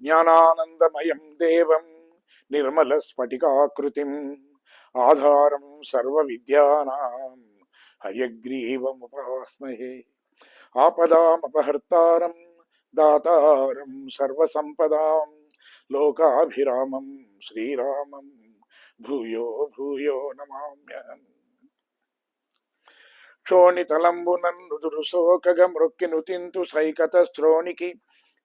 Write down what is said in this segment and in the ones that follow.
జ్ఞానానందమయం దేవం నిర్మల స్ఫటికాకృతిం ఆధారం సర్వ విద్యానాం హయగ్రీవముపాస్మహే. ఆపదామపహర్తారం దాతారం సర్వసంపదాం లోకాభిరామం శ్రీరామం భూయో భూయో నమామ్యహం. క్షోణితలంబునన్నుదురు శోకగ మృక్కిను తింతు సైకత శ్రోణికి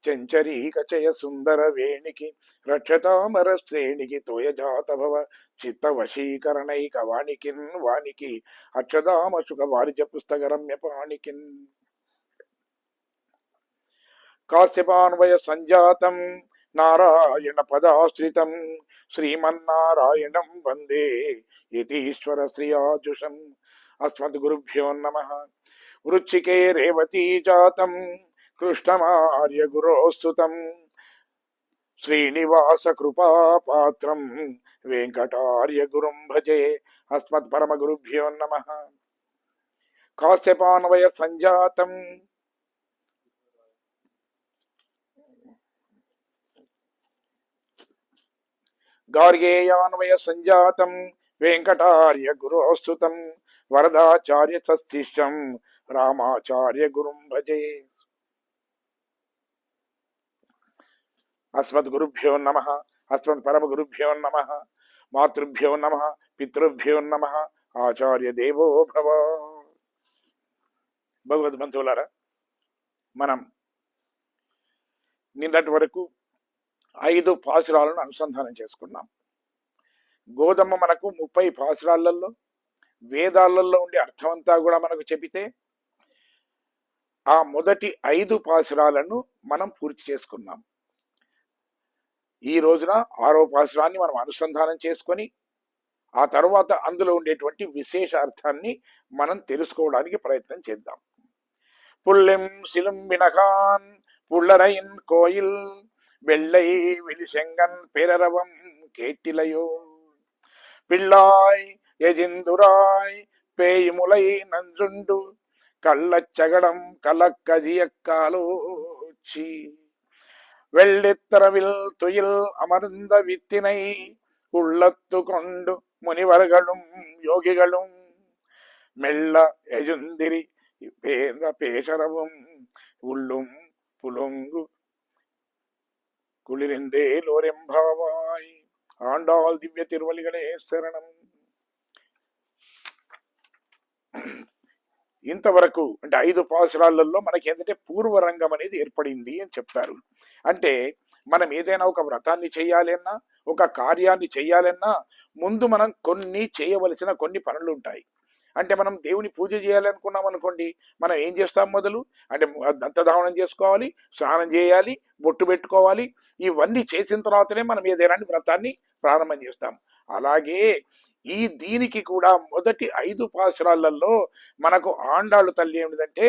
చెంచరీకచయ సుందర వేణికి రక్షతామర శ్రేణికి తోయజాత భవ చిత్త వశీకరణైక వాణికిన్ వానికి అక్షదామ సుఖ వారిజ పుస్తక రమ్య పాణికిన్. కాశ్యపాన్వయ సంజాతం నారాయణ పదాశ్రితం శ్రీమన్నారాయణం వందే యతీశ్వర శ్రియాజుషం. అస్మద్గురుభ్యో నమః. వృచ్చికే రేవతీ జాతం కృష్ణమార్య గురోస్తుతం శ్రీనివాస కృపాపాత్రం వెంకటార్య గురుం భజే. అస్మత్ పరమ గురుభ్యో నమః. కాశ్యపాన్వయ సంజాతం గార్గేయాన్వయ సంజాతం వెంకటార్య గురోస్తుతం వరదాచార్య సశిష్యం రామాచార్య గురుం భజే. అస్మద్గురుభ్యో నమః. అస్మత్ పరమ గురుభ్యో నమః. మాతృభ్యో నమః, పితృభ్యో నమః. ఆచార్య దేవో భవ. భగవద్బంధువులారా, మనం నిన్నటి వరకు 5 పాసురాలను అనుసంధానం చేసుకున్నాం. గోధుమ మనకు 30 పాసురాలలో వేదాలలో ఉండే అర్థమంతా కూడా మనకు చెబితే ఆ మొదటి 5 పాసురాలను మనం పూర్తి చేసుకున్నాం. ఈ రోజున 6వ పాసురాన్ని మనం అనుసంధానం చేసుకొని ఆ తర్వాత అందులో ఉండేటువంటి విశేష అర్థాన్ని మనం తెలుసుకోవడానికి ప్రయత్నం చేద్దాం. పుల్లెం సిలం వినఖాన్ పుల్లరైన్ కోయిల్ வெள்ளை விழிசெங்கன் பேரரவம் கேட்டிலையோ பிள்ளாய் எஜிந்துராய் பேய்முலை நஞ்சுண்டு கள்ளச்சகடம் கலக்கதியக்காலோச்சி வெள்ளித்தரவில் துயில் அமர்ந்த வித்தினை உள்ளத்து கொண்டு முனிவர்களும் யோகிகளும் மெல்ல எஜுந்திரி பேசரவும் உள்ளும் புலுங்கு குளிரிந்தே லோரெம்பாவாய். ఆండాల్ దివ్య తిరువలిగలే శరణం. ఇంతవరకు అంటే 5 పాసురాలలో మనకి ఏంటంటే పూర్వరంగం అనేది ఏర్పడింది అని చెప్తారు. అంటే మనం ఏదైనా ఒక వ్రతాన్ని చేయాలన్నా, ఒక కార్యాన్ని చేయాలన్నా ముందు మనం కొన్ని చేయవలసిన కొన్ని పనులు ఉంటాయి. అంటే మనం దేవుని పూజ చేయాలనుకున్నాం అనుకోండి, మనం ఏం చేస్తాం? మొదలు అంటే దంతధావనం చేసుకోవాలి, స్నానం చేయాలి, బొట్టు పెట్టుకోవాలి. ఇవన్నీ చేసిన తర్వాతనే మనం ఏదైనా వ్రతాన్ని ప్రారంభం చేస్తాం. అలాగే దీనికి కూడా మొదటి 5 పాసురాలలో మనకు ఆండాళ్ళు తల్లి ఏమిటంటే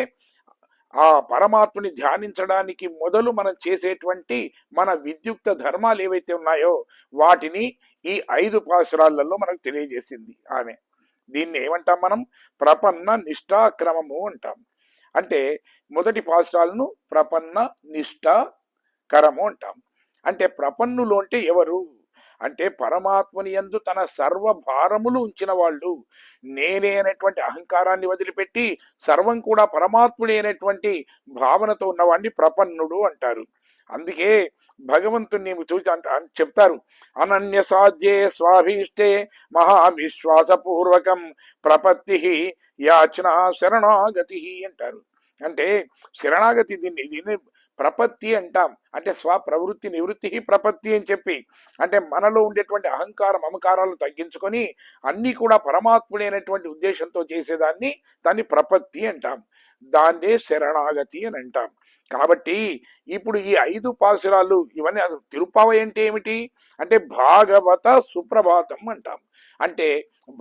ఆ పరమాత్మని ధ్యానించడానికి మొదలు మనం చేసేటువంటి మన విద్యుక్త ధర్మాలు ఏవైతే ఉన్నాయో వాటిని ఈ 5 పాసురాలలో మనకు తెలియజేసింది ఆమె. దీన్ని ఏమంటాం? మనం ప్రపన్న నిష్ఠాక్రమము అంటాం. అంటే మొదటి పాసురాలను ప్రపన్న నిష్ఠాకరము అంటాం. అంటే ప్రపన్నులు అంటే ఎవరు అంటే పరమాత్మని యందు తన సర్వ భారములు ఉంచిన వాళ్ళు, నేనే అనేటువంటి అహంకారాన్ని వదిలిపెట్టి సర్వం కూడా పరమాత్ముడే అనేటువంటి భావనతో ఉన్నవాడిని ప్రపన్నుడు అంటారు. అందుకే భగవంతుని చూసి చెప్తారు, అనన్య సాధ్యే స్వాభీష్టే మహావిశ్వాసపూర్వకం ప్రపత్తి యాచన శరణాగతి అంటారు. అంటే శరణాగతి దీన్ని ప్రపత్తి అంటాం. అంటే స్వప్రవృత్తి నివృత్తి ప్రపత్తి అని చెప్పి, అంటే మనలో ఉండేటువంటి అహంకార మమకారాలు తగ్గించుకొని అన్నీ కూడా పరమాత్ముడైనటువంటి ఉద్దేశంతో దాన్ని ప్రపత్తి అంటాం. దాన్నే శరణాగతి అని అంటాం. కాబట్టి ఇప్పుడు ఈ 5 పాసురాలు ఇవన్నీ అసలు తిరుప్పావై అంటే ఏమిటి అంటే భాగవత సుప్రభాతం అంటాం. అంటే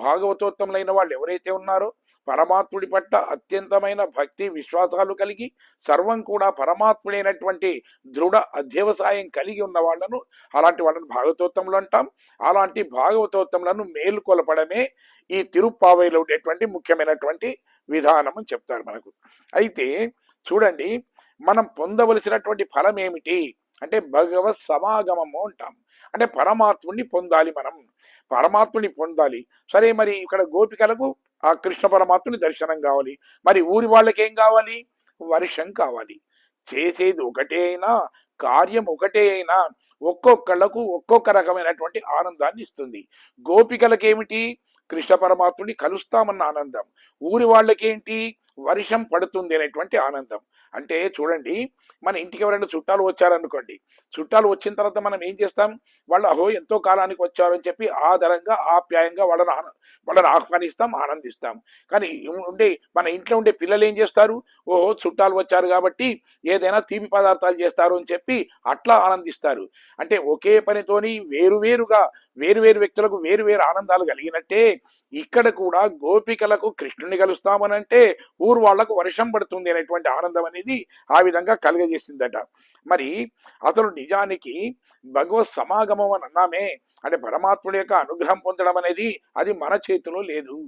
భాగవతోత్తములైన వాళ్ళు ఎవరైతే ఉన్నారో పరమాత్ముడి పట్ల అత్యంతమైన భక్తి విశ్వాసాలు కలిగి సర్వం కూడా పరమాత్ముడైనటువంటి దృఢ అధ్యవసాయం కలిగి ఉన్న వాళ్ళను, అలాంటి వాళ్ళను భాగవతోత్తములు అంటాం. అలాంటి భాగవతోత్తములను మేలుకొలపడమే ఈ తిరుప్పావైలో ఉండేటువంటి ముఖ్యమైనటువంటి విధానం అని చెప్తారు మనకు. అయితే చూడండి, మనం పొందవలసినటువంటి ఫలం ఏమిటి అంటే భగవత్ సమాగమము అంటాం. అంటే పరమాత్ముడిని పొందాలి మనం, పరమాత్ముని పొందాలి. సరే, మరి ఇక్కడ గోపికలకు ఆ కృష్ణ పరమాత్ముని దర్శనం కావాలి. మరి ఊరి వాళ్ళకి ఏం కావాలి? వర్షం కావాలి. చేసేది ఒకటే అయినా, కార్యం ఒకటే అయినా ఒక్కొక్కళ్లకు ఒక్కొక్క రకమైనటువంటి ఆనందాన్ని ఇస్తుంది. గోపికలకేమిటి? కృష్ణ పరమాత్ముని కలుస్తామన్న ఆనందం. ఊరి వాళ్ళకేంటి? వర్షం పడుతుంది అనేటువంటి ఆనందం. అంటే చూడండి, మన ఇంటికి ఎవరైనా చుట్టాలు వచ్చారనుకోండి, చుట్టాలు వచ్చిన తర్వాత మనం ఏం చేస్తాం? వాళ్ళు అహో ఎంతో కాలానికి వచ్చారు అని చెప్పి ఆదరంగా ఆప్యాయంగా వాళ్ళని ఆహ్వానిస్తాం, ఆనందిస్తాం. కానీ మన ఇంట్లో ఉండే పిల్లలు ఏం చేస్తారు? ఓహో చుట్టాలు వచ్చారు కాబట్టి ఏదైనా తీపి పదార్థాలు చేస్తారు అని చెప్పి అట్లా ఆనందిస్తారు. అంటే ఒకే పనితోని వేరువేరుగా వేరువేరు వ్యక్తులకు వేరువేరు ఆనందాలు కలిగినట్టే ఇక్కడ కూడా గోపికలకు కృష్ణుని కలుస్తామనంటే ఊరు వాళ్లకు వర్షం పడుతుంది అనేటువంటి ఆనందం అనేది ఆ విధంగా కలుగజేసిందట. మరి అసలు నిజానికి భగవత్ సమాగమం అని అన్నామే, అంటే పరమాత్ముడి యొక్క అనుగ్రహం పొందడం అనేది అది మన చేతిలో లేదు.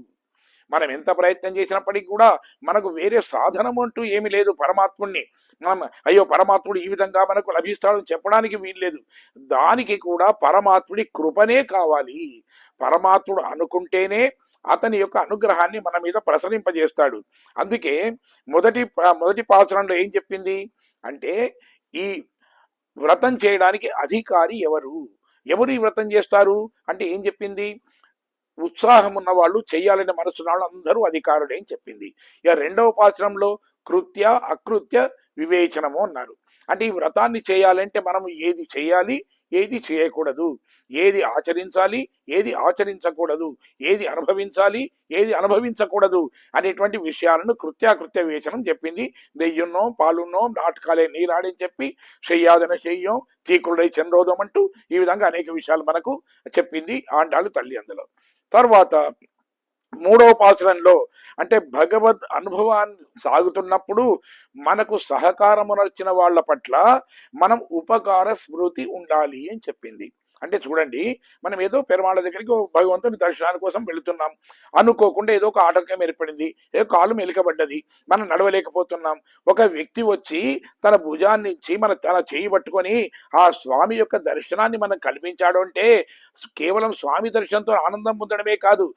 మనం ఎంత ప్రయత్నం చేసినప్పటికీ కూడా మనకు వేరే సాధనం అంటూ ఏమి లేదు. పరమాత్ముడిని మనం అయ్యో పరమాత్ముడు ఈ విధంగా మనకు లభిస్తాడని చెప్పడానికి వీల్లేదు. దానికి కూడా పరమాత్ముడి కృపనే కావాలి. పరమాత్ముడు అనుకుంటేనే అతని యొక్క అనుగ్రహాన్ని మన మీద ప్రసరింపజేస్తాడు. అందుకే మొదటి పాసరంలో ఏం చెప్పింది అంటే, ఈ వ్రతం చేయడానికి అధికారి ఎవరు? ఎవరు ఈ వ్రతం చేస్తారు అంటే ఏం చెప్పింది? ఉత్సాహం ఉన్న వాళ్ళు, చెయ్యాలనే మనసున్న వాళ్ళు అందరూ అధికారులే అని చెప్పింది. ఇక రెండవ పాశ్రంలో కృత్య అకృత్య వివేచనము అన్నారు. అంటే ఈ వ్రతాన్ని చేయాలంటే మనం ఏది చేయాలి, ఏది చేయకూడదు, ఏది ఆచరించాలి, ఏది ఆచరించకూడదు, ఏది అనుభవించాలి, ఏది అనుభవించకూడదు అనేటువంటి విషయాలను కృత్యాకృత్య వివేచనం చెప్పింది. నెయ్యున్నో పాలున్నో నాటకాలే నీరాడని చెప్పి చెయ్యాదన చెయ్యం తీకుడై చంద్రోదం అంటూ ఈ విధంగా అనేక విషయాలు మనకు చెప్పింది ఆండాళ్ళు తల్లి అందులో. తర్వాత మూడవ పాసురంలో అంటే భగవద్ అనుభవాన్ని సాగుతున్నప్పుడు మనకు సహకారమునర్చిన వాళ్ళ పట్ల మనం ఉపకార స్మృతి ఉండాలి అని చెప్పింది. అంటే చూడండి, మనం ఏదో పెరుమాళ్ళ దగ్గరికి భగవంతుని దర్శనాని కోసం వెళుతున్నాం, అనుకోకుండా ఏదో ఒక ఆటంకం ఏర్పడింది, ఏదో కాలు మెలికబడ్డది, మనం నడవలేకపోతున్నాం. ఒక వ్యక్తి వచ్చి తన భుజాన్ని ఇచ్చి తన చేయి పట్టుకొని ఆ స్వామి యొక్క దర్శనాన్ని మనం కల్పించాడు అంటే కేవలం స్వామి దర్శనంతో ఆనందం పొందడమే కాదు,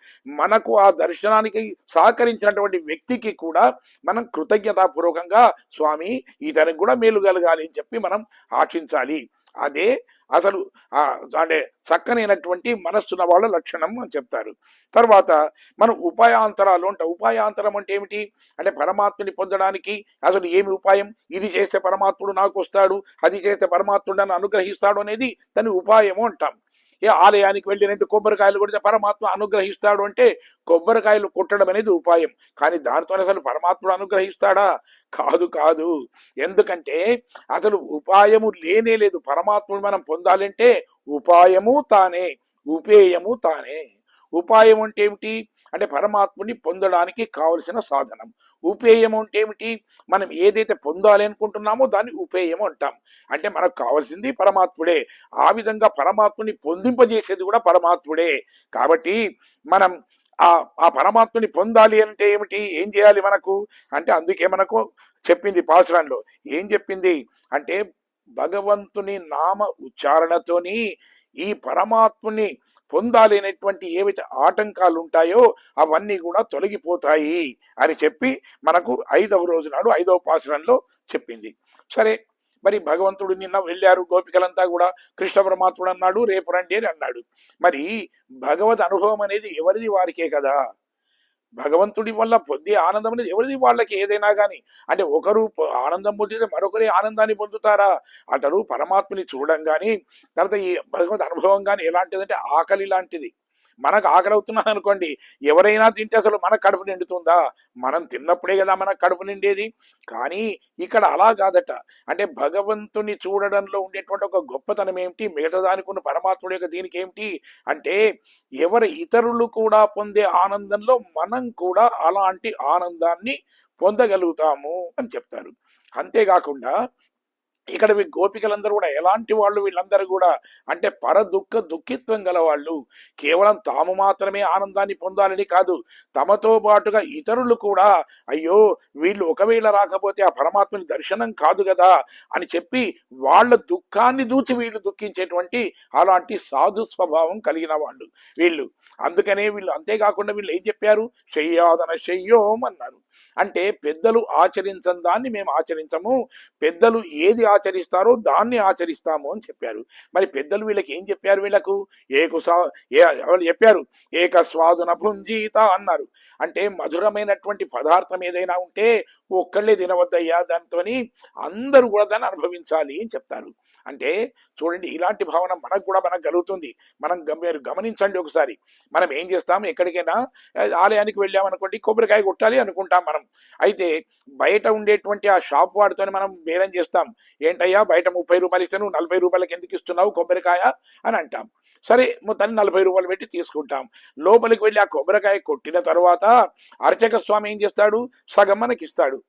మనకు ఆ దర్శనానికి సహకరించినటువంటి వ్యక్తికి కూడా మనం కృతజ్ఞతాపూర్వకంగా స్వామి ఇతనికి కూడా మేలు కలగాలి అని చెప్పి మనం ఆశించాలి. అదే అసలు అంటే చక్కనైనటువంటి మనస్సున్న వాళ్ళ లక్షణం అని చెప్తారు. తర్వాత మనం ఉపాయాంతరాలు ఉంటాయి. ఉపాయాంతరం అంటే ఏమిటి అంటే పరమాత్మని పొందడానికి అసలు ఏమి ఉపాయం? ఇది చేస్తే పరమాత్ముడు నాకు వస్తాడు, అది చేస్తే పరమాత్ముడు నన్ను అనుగ్రహిస్తాడు అనేది దాని ఉపాయము అంటాం. ఏ ఆలయానికి వెళ్ళి 2 కొబ్బరికాయలు కొడితే పరమాత్మ అనుగ్రహిస్తాడు అంటే కొబ్బరికాయలు కొట్టడం అనేది ఉపాయం. కానీ దానితో అసలు పరమాత్ముడు అనుగ్రహిస్తాడా? కాదు కాదు. ఎందుకంటే అసలు ఉపాయము లేనే లేదు. పరమాత్ముడు మనం పొందాలంటే ఉపాయము తానే, ఉపేయము తానే. ఉపాయం అంటే ఏమిటి అంటే పరమాత్ముని పొందడానికి కావలసిన సాధనం. ఉపేయం అంటే ఏమిటి? మనం ఏదైతే పొందాలి అనుకుంటున్నామో దాన్ని ఉపేయం అంటాం. అంటే మనకు కావాల్సింది పరమాత్ముడే. ఆ విధంగా పరమాత్ముని పొందింపజేసేది కూడా పరమాత్ముడే. కాబట్టి మనం ఆ పరమాత్ముని పొందాలి అంటే ఏమిటి? ఏం చేయాలి మనకు అంటే అందుకే మనకు చెప్పింది పాసురంలో. ఏం చెప్పింది అంటే భగవంతుని నామ ఉచ్చారణతోని ఈ పరమాత్ముని పొందాలి అనేటువంటి ఏవైతే ఆటంకాలు ఉంటాయో అవన్నీ కూడా తొలగిపోతాయి అని చెప్పి మనకు 5వ రోజు నాడు 5వ పాసురంలో చెప్పింది. సరే, మరి భగవంతుడు నిన్న వెళ్ళారు గోపికలంతా కూడా, కృష్ణ పరమాత్ముడు అన్నాడు రేపు రండి అని అన్నాడు. మరి భగవద్ అనుభవం అనేది ఎవరిది వారికే కదా. భగవంతుడి వల్ల పొందే ఆనందం అనేది ఎవరిది వాళ్ళకి. ఏదైనా కానీ అంటే ఒకరు ఆనందం పొందితే మరొకరి ఆనందాన్ని పొందుతారా? అతడు పరమాత్మని చూడడం కానీ తర్వాత ఈ భగవద్ అనుభవం కానీ ఎలాంటిదంటే ఆకలి లాంటిది. మనకు ఆకలి అవుతున్నది అనుకోండి, ఎవరైనా తింటే అసలు మన కడుపు నిండుతుందా? మనం తిన్నప్పుడే కదా మనకు కడుపు నిండేది. కానీ ఇక్కడ అలా కాదట. అంటే భగవంతుని చూడడంలో ఉండేటువంటి ఒక గొప్పతనం ఏమిటి, మిగతా దానికి ఉన్న పరమాత్ముడి యొక్క దీనికి ఏమిటి అంటే ఎవరి ఇతరులు కూడా పొందే ఆనందంలో మనం కూడా అలాంటి ఆనందాన్ని పొందగలుగుతాము అని చెప్తారు. అంతేకాకుండా ఇక్కడ గోపికలందరూ కూడా ఎలాంటి వాళ్ళు వీళ్ళందరూ కూడా అంటే దుఃఖిత్వం గల వాళ్ళు. కేవలం తాము మాత్రమే ఆనందాన్ని పొందాలని కాదు, తమతో పాటుగా ఇతరులు కూడా అయ్యో వీళ్ళు ఒకవేళ రాకపోతే ఆ పరమాత్మని దర్శనం కాదు కదా అని చెప్పి వాళ్ళ దుఃఖాన్ని దూచి వీళ్ళు దుఃఖించేటువంటి అలాంటి సాధు స్వభావం కలిగిన వాళ్ళు వీళ్ళు. అందుకనే వీళ్ళు అంతేకాకుండా వీళ్ళు ఏం చెప్పారు, శయ్యాదన శయ్యోం అన్నారు. అంటే పెద్దలు ఆచరించని దాన్ని మేము ఆచరించము, పెద్దలు ఏది ఆచరిస్తారో దాన్ని ఆచరిస్తాము అని చెప్పారు. మరి పెద్దలు వీళ్ళకి ఏం చెప్పారు, వీళ్ళకు చెప్పారు ఏక స్వాదున భుంజీత అన్నారు. అంటే మధురమైనటువంటి పదార్థం ఏదైనా ఉంటే ఒక్కళ్ళే తినవద్దయ్యా, దాంతో అందరూ కూడా దాన్ని అనుభవించాలి అని చెప్తారు. అంటే చూడండి, ఇలాంటి భావన మనకు కలుగుతుంది. మీరు గమనించండి ఒకసారి. మనం ఏం చేస్తాం, ఎక్కడికైనా ఆలయానికి వెళ్ళామనుకోండి, కొబ్బరికాయ కొట్టాలి అనుకుంటాం మనం. అయితే బయట ఉండేటువంటి ఆ షాప్ వాడితోనే మనం బేరం చేస్తాం. ఏంటయ్యా బయట 30 రూపాయలు ఇస్తే నువ్వు 40 రూపాయలకి ఎందుకు ఇస్తున్నావు కొబ్బరికాయ అని అంటాం. సరే మొత్తాన్ని 40 రూపాయలు పెట్టి తీసుకుంటాం. లోపలికి వెళ్ళి ఆ కొబ్బరికాయ కొట్టిన తర్వాత అర్చక స్వామి ఏం చేస్తాడు, సగం మనకి ఇస్తాడు.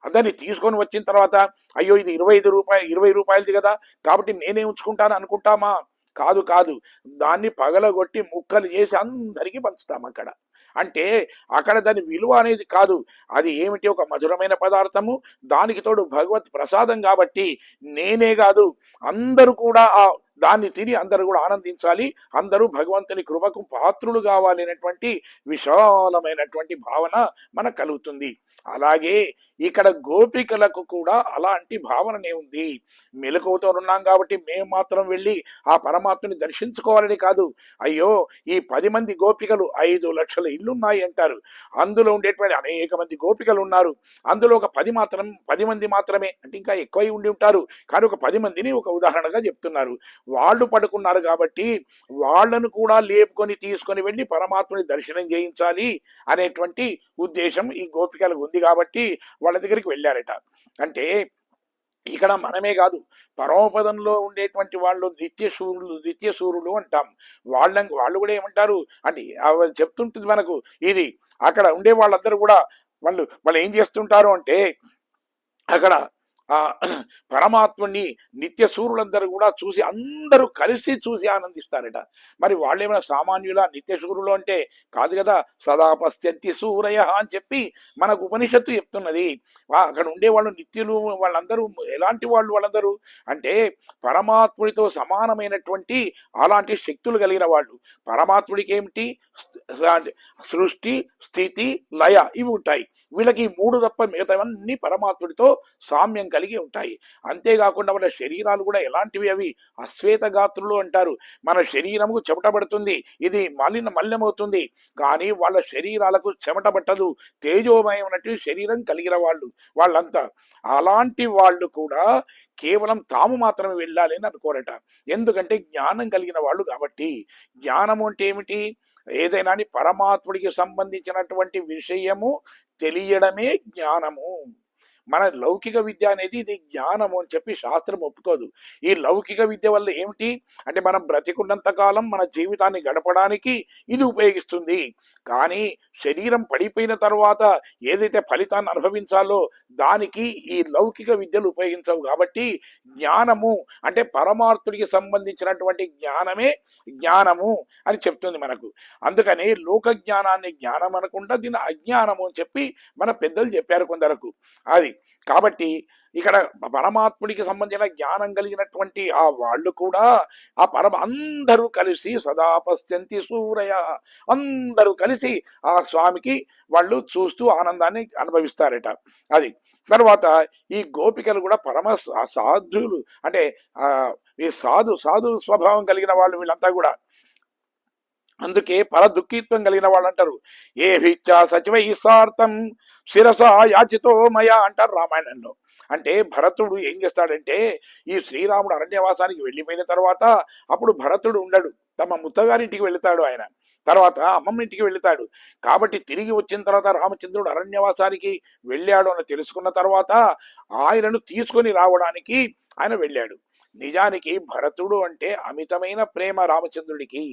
దాన్ని తీసుకొని వచ్చిన తర్వాత అయ్యో ఇది 20 రూపాయలది కదా కాబట్టి నేనే ఉంచుకుంటాను అనుకుంటామా? కాదు కాదు, దాన్ని పగలగొట్టి ముక్కలు చేసి అందరికీ పంచుతాం అక్కడ. అంటే అక్కడ దాని విలువ అనేది కాదు, అది ఏమిటి, ఒక మధురమైన పదార్థము, దానికి తోడు భగవత్ ప్రసాదం కాబట్టి నేనే కాదు అందరూ కూడా దాన్ని తిని అందరూ కూడా ఆనందించాలి, అందరూ భగవంతుని కృపకు పాత్రులు కావాలి అనేటువంటి విశాలమైనటువంటి భావన మనకు కలుగుతుంది. అలాగే ఇక్కడ గోపికలకు కూడా అలాంటి భావననే ఉంది. మెలకువతో ఉన్నాం కాబట్టి మేము మాత్రం వెళ్ళి ఆ పరమాత్మని దర్శించుకోవాలని కాదు. అయ్యో ఈ 10 మంది గోపికలు 5 లక్షల ఇల్లున్నాయి అంటారు, అందులో ఉండేటువంటి అనేక మంది గోపికలు ఉన్నారు, అందులో ఒక 10 మంది మాత్రమే అంటే ఇంకా ఎక్కువ ఉండి ఉంటారు, కానీ ఒక 10 మందిని ఒక ఉదాహరణగా చెప్తున్నారు. వాళ్ళు పడుకున్నారు కాబట్టి వాళ్ళను కూడా లేపుకొని తీసుకొని వెళ్ళి పరమాత్మని దర్శనం చేయించాలి అనేటువంటి ఉద్దేశం ఈ గోపికలకు ఉంది కాబట్టి వాళ్ళ దగ్గరికి వెళ్ళారట. అంటే ఇక్కడ మనమే కాదు, పరమపదంలో ఉండేటువంటి వాళ్ళు నిత్య సూరులు అంటాం. వాళ్ళు కూడా ఏమంటారు అంటే చెప్తుంటుంది మనకు ఇది. అక్కడ ఉండే వాళ్ళందరూ కూడా వాళ్ళు ఏం చేస్తుంటారు అంటే అక్కడ పరమాత్ముని నిత్య సూర్యులందరూ కూడా చూసి అందరూ కలిసి చూసి ఆనందిస్తారట. మరి వాళ్ళు ఏమైనా సామాన్యుల నిత్య సూర్యులు అంటే కాదు కదా, సదా పశ్యంతి సూరయ అని చెప్పి మనకు ఉపనిషత్తు చెప్తున్నది. అక్కడ ఉండే వాళ్ళు నిత్యులు, వాళ్ళందరూ ఎలాంటి వాళ్ళందరూ అంటే పరమాత్ముడితో సమానమైనటువంటి అలాంటి శక్తులు కలిగిన వాళ్ళు. పరమాత్ముడికి ఏమిటి, సృష్టి స్థితి లయ ఇవి ఉంటాయి. వీళ్ళకి 3 తప్ప మిగతావన్నీ పరమాత్ముడితో సామ్యం కలిగి ఉంటాయి. అంతేకాకుండా వాళ్ళ శరీరాలు కూడా ఎలాంటివి, అవి అశ్వేత గాత్రులు అంటారు. మన శరీరముకు చెమటబడుతుంది, ఇది మలినమవుతుంది, కానీ వాళ్ళ శరీరాలకు చెమటబట్టదు, తేజోమయమైనటువంటి శరీరం కలిగిన వాళ్ళంతా. అలాంటి వాళ్ళు కూడా కేవలం తాము మాత్రమే వెళ్ళాలి అని అనుకోరట. ఎందుకంటే జ్ఞానం కలిగిన వాళ్ళు కాబట్టి. జ్ఞానము అంటే ఏమిటి, ఏదైనా పరమాత్ముడికి సంబంధించినటువంటి విషయము తెలియడమే జ్ఞానము. మన లౌకిక విద్య అనేది ఇది జ్ఞానము అని చెప్పి శాస్త్రం ఒప్పుకోదు. ఈ లౌకిక విద్య వల్ల ఏమిటి అంటే మనం బ్రతికున్నంత కాలం మన జీవితాన్ని గడపడానికి ఇది ఉపయోగిస్తుంది, కానీ శరీరం పడిపోయిన తర్వాత ఏదైతే ఫలితాన్ని అనుభవించాలో దానికి ఈ లౌకిక విద్యలు ఉపయోగించవు. కాబట్టి జ్ఞానము అంటే పరమార్థుడికి సంబంధించినటువంటి జ్ఞానమే జ్ఞానము అని చెప్తుంది మనకు. అందుకని లోక జ్ఞానాన్ని జ్ఞానం అనకుండా దీన్ని అజ్ఞానము అని చెప్పి మన పెద్దలు చెప్పారు కొందరకు. అది కాబట్టి ఇక్కడ పరమాత్ముడికి సంబంధించిన జ్ఞానం కలిగినటువంటి ఆ వాళ్ళు కూడా అందరూ కలిసి సదా పశ్యంతి సూరయ, అందరూ కలిసి ఆ స్వామికి వాళ్ళు చూస్తూ ఆనందాన్ని అనుభవిస్తారట. అది తర్వాత ఈ గోపికలు కూడా పరమ సాధువులు, అంటే ఈ సాధు స్వభావం కలిగిన వాళ్ళు వీళ్ళంతా కూడా. అందుకే దుఃఖిత్వం కలిగిన వాళ్ళు అంటారు, ఏ భిచ్చా సచివ ఈసార్థం శిరస యాచితో మయ అంటారు రామాయణంలో. అంటే భరతుడు ఏం చేస్తాడంటే ఈ శ్రీరాముడు అరణ్యవాసానికి వెళ్ళిపోయిన తర్వాత అప్పుడు భరతుడు ఉండడు, తమ ముత్తగారింటికి వెళతాడు, ఆయన తర్వాత అమ్మమ్మ ఇంటికి వెళతాడు. కాబట్టి తిరిగి వచ్చిన తర్వాత రామచంద్రుడు అరణ్యవాసానికి వెళ్ళాడు అని తెలుసుకున్న తర్వాత ఆయనను తీసుకొని రావడానికి ఆయన వెళ్ళాడు. నిజానికి భరతుడు అంటే అమితమైన ప్రేమ రామచంద్రుడికి,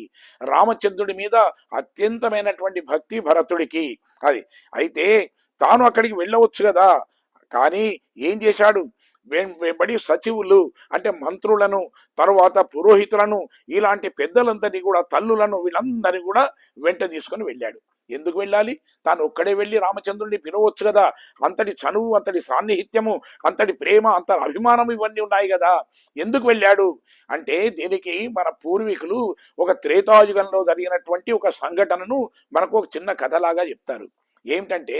రామచంద్రుడి మీద అత్యంతమైనటువంటి భక్తి భరతుడికి. అది అయితే తాను అక్కడికి వెళ్ళవచ్చు కదా, కానీ ఏం చేశాడు, వెంబడి సచివులు అంటే మంత్రులను, తరువాత పురోహితులను, ఇలాంటి పెద్దలందరినీ కూడా, తల్లులను, వీళ్ళందరినీ కూడా వెంట తీసుకొని వెళ్ళాడు. ఎందుకు వెళ్ళాలి? తాను ఒక్కడే వెళ్ళి రామచంద్రుడిని పిలవచ్చు కదా. అంతటి చనువు, అంతటి సాన్నిహిత్యము, అంతటి ప్రేమ, అంత అభిమానం ఇవన్నీ ఉన్నాయి కదా. ఎందుకు వెళ్ళాడు అంటే, దీనికి మన పూర్వీకులు ఒక త్రేతాయుగంలో జరిగినటువంటి ఒక సంఘటనను మనకు ఒక చిన్న కథలాగా చెప్తారు. ఏమిటంటే,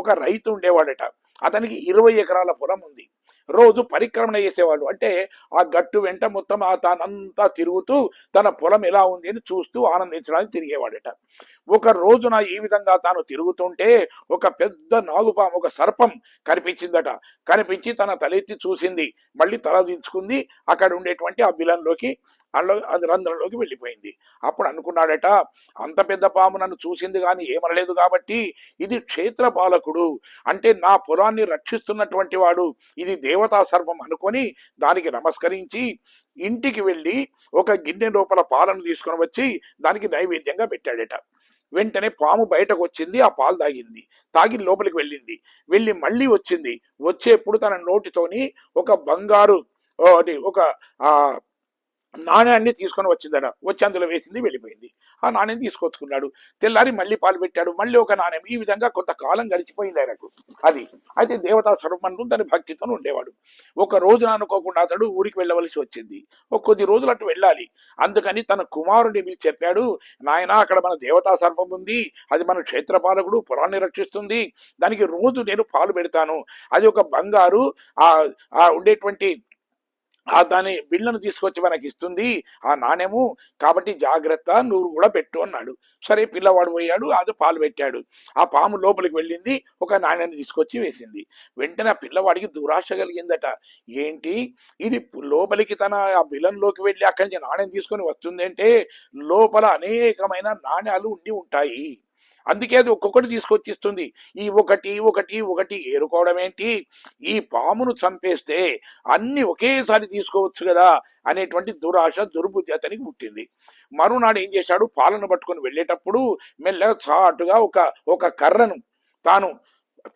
ఒక రైతు ఉండేవాడట. అతనికి 20 ఎకరాల పొలం ఉంది. రోజు పరిక్రమణ చేసేవాడు. అంటే ఆ గట్టు వెంట మొత్తం తానంతా తిరుగుతూ తన పొలం ఎలా ఉంది అని చూస్తూ ఆనందించడానికి తిరిగేవాడట. ఒక రోజున ఈ విధంగా తాను తిరుగుతుంటే ఒక పెద్ద నాగుపాము, ఒక సర్పం కనిపించిందట. కనిపించి తన తలెత్తి చూసింది, మళ్ళీ తల దించుకుంది, అక్కడ ఉండేటువంటి ఆ బిలంలోకి, అది రంధ్రంలోకి వెళ్ళిపోయింది. అప్పుడు అనుకున్నాడట, అంత పెద్ద పాము నన్ను చూసింది కానీ ఏమనలేదు కాబట్టి ఇది క్షేత్రపాలకుడు, అంటే నా పొలాన్ని రక్షిస్తున్నటువంటి వాడు, ఇది దేవతా సర్పం అనుకొని దానికి నమస్కరించి ఇంటికి వెళ్ళి ఒక గిన్నె లోపల పాలను తీసుకొని వచ్చి దానికి నైవేద్యంగా పెట్టాడట. వెంటనే పాము బయటకు వచ్చింది, ఆ పాలు తాగింది, తాగి లోపలికి వెళ్ళింది, వెళ్ళి మళ్ళీ వచ్చింది. వచ్చేప్పుడు తన నోటితోని ఒక బంగారు ఒక ఆ నాణ్యాన్ని తీసుకొని వచ్చిందట. వచ్చి అందులో వేసింది, వెళ్ళిపోయింది. ఆ నాణ్యం తీసుకొచ్చుకున్నాడు. తెల్లారి మళ్ళీ పాలు పెట్టాడు, మళ్ళీ ఒక నాణ్యం. ఈ విధంగా కొంతకాలం గడిచిపోయింది ఆయనకు. అది అయితే దేవతా సర్వమంటూ తన భక్తితో ఉండేవాడు. ఒక రోజున అనుకోకుండా అతడు ఊరికి వెళ్ళవలసి వచ్చింది. ఒక కొద్ది రోజులు అటు వెళ్ళాలి. అందుకని తన కుమారుడిని పిలిచి చెప్పాడు, నాయన అక్కడ మన దేవతా సర్పం ఉంది, అది మన క్షేత్రపాలకుడు, పొలాన్ని రక్షిస్తుంది, దానికి రోజు నేను పాలు పెడతాను, అది ఒక బంగారు ఉండేటువంటి దాని బిళ్ళను తీసుకొచ్చి మనకి ఇస్తుంది ఆ నాణ్యము, కాబట్టి జాగ్రత్త, నువ్వు కూడా పెట్టు అన్నాడు. సరే పిల్లవాడు పోయాడు, అది పాలు పెట్టాడు. ఆ పాము లోపలికి వెళ్ళింది, ఒక నాణ్యాన్ని తీసుకొచ్చి వేసింది. వెంటనే ఆ పిల్లవాడికి దురాశ కలిగిందట. ఏంటి ఇది, లోపలికి తన ఆ బిలంలోకి వెళ్ళి అక్కడి నుంచి నాణ్యం తీసుకొని వస్తుంది అంటే లోపల అనేకమైన నాణ్యాలు ఉండి ఉంటాయి, అందుకే అది ఒక్కొక్కటి తీసుకొచ్చి ఇస్తుంది. ఈ ఒకటి ఒకటి ఒకటి ఏరుకోవడం ఏంటి, ఈ పామును చంపేస్తే అన్ని ఒకేసారి తీసుకోవచ్చు కదా అనేటువంటి దురాశ, దుర్బుద్ధి అతనికి పుట్టింది. మరునాడు ఏం చేశాడు, పాలను పట్టుకొని వెళ్ళేటప్పుడు మెల్లగా చాటుగా ఒక కర్రను తాను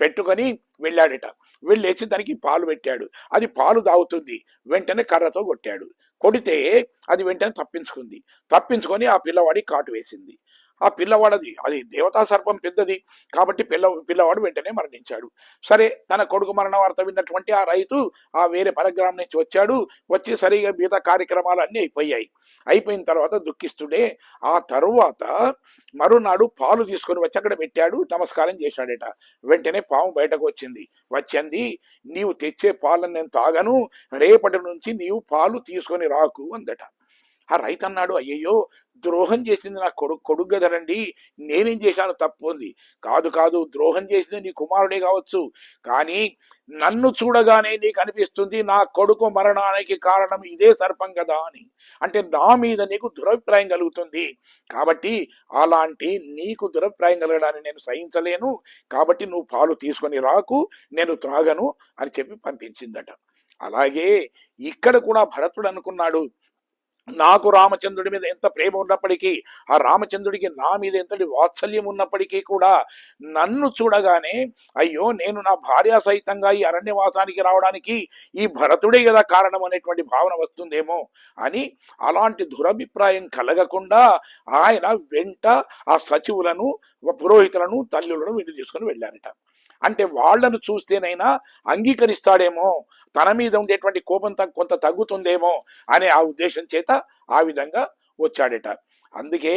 పెట్టుకొని వెళ్ళాడట. వెళ్ళేసి దానికి పాలు పెట్టాడు. అది పాలు తాగుతుంది. వెంటనే కర్రతో కొట్టాడు. కొడితే అది వెంటనే తప్పించుకొని ఆ పిల్లవాడి కాటు వేసింది. ఆ పిల్లవాడది, అది దేవతా సర్పం పెద్దది కాబట్టి పిల్లవాడు వెంటనే మరణించాడు. సరే, తన కొడుకు మరణ వార్త విన్నటువంటి ఆ రైతు ఆ వేరే పరగ్రామం నుంచి వచ్చి సరిగా మిగతా కార్యక్రమాలు అన్నీ అయిపోయిన తర్వాత దుఃఖిస్తుడే. ఆ తరువాత మరునాడు పాలు తీసుకొని వచ్చి అక్కడ పెట్టాడు, నమస్కారం చేశాడట. వెంటనే పాము బయటకు వచ్చింది, నీవు తెచ్చే పాలను నేను తాగను, రేపటి నుంచి నీవు పాలు తీసుకొని రాకు అందట. ఆ రైతు అన్నాడు, అయ్యయ్యో, ద్రోహం చేసింది నా కొడుకు కదరండి, నేనేం చేశాను, తప్పు ఉంది. కాదు, ద్రోహం చేసింది నీ కుమారుడే కావచ్చు, కానీ నన్ను చూడగానే నీకు అనిపిస్తుంది నా కొడుకు మరణానికి కారణం ఇదే సర్పం కదా అని, అంటే నా మీద నీకు దురభిప్రాయం కలుగుతుంది, కాబట్టి అలాంటి నీకు దురభిప్రాయం కలగడాన్ని నేను సహించలేను, కాబట్టి నువ్వు పాలు తీసుకొని రాకు, నేను త్రాగను అని చెప్పి పంపించిందట. అలాగే ఇక్కడ కూడా భరతుడు అనుకున్నాడు, నాకు రామచంద్రుడి మీద ఎంత ప్రేమ ఉన్నప్పటికీ, ఆ రామచంద్రుడికి నా మీద ఎంతటి వాత్సల్యం ఉన్నప్పటికీ కూడా నన్ను చూడగానే అయ్యో, నేను నా భార్య సహితంగా ఈ అరణ్యవాసానికి రావడానికి ఈ భరతుడే కదా కారణం అనేటువంటి భావన వస్తుందేమో అని అలాంటి దురభిప్రాయం కలగకుండా ఆయన వెంట ఆ సచివులను, పురోహితులను, తల్లులను వెంట తీసుకుని వెళ్ళారట. అంటే వాళ్లను చూస్తేనైనా అంగీకరిస్తాడేమో, తన మీద ఉండేటువంటి కోపం కొంత తగ్గుతుందేమో అనే ఆ ఉద్దేశం చేత ఆ విధంగా వచ్చాడట. అందుకే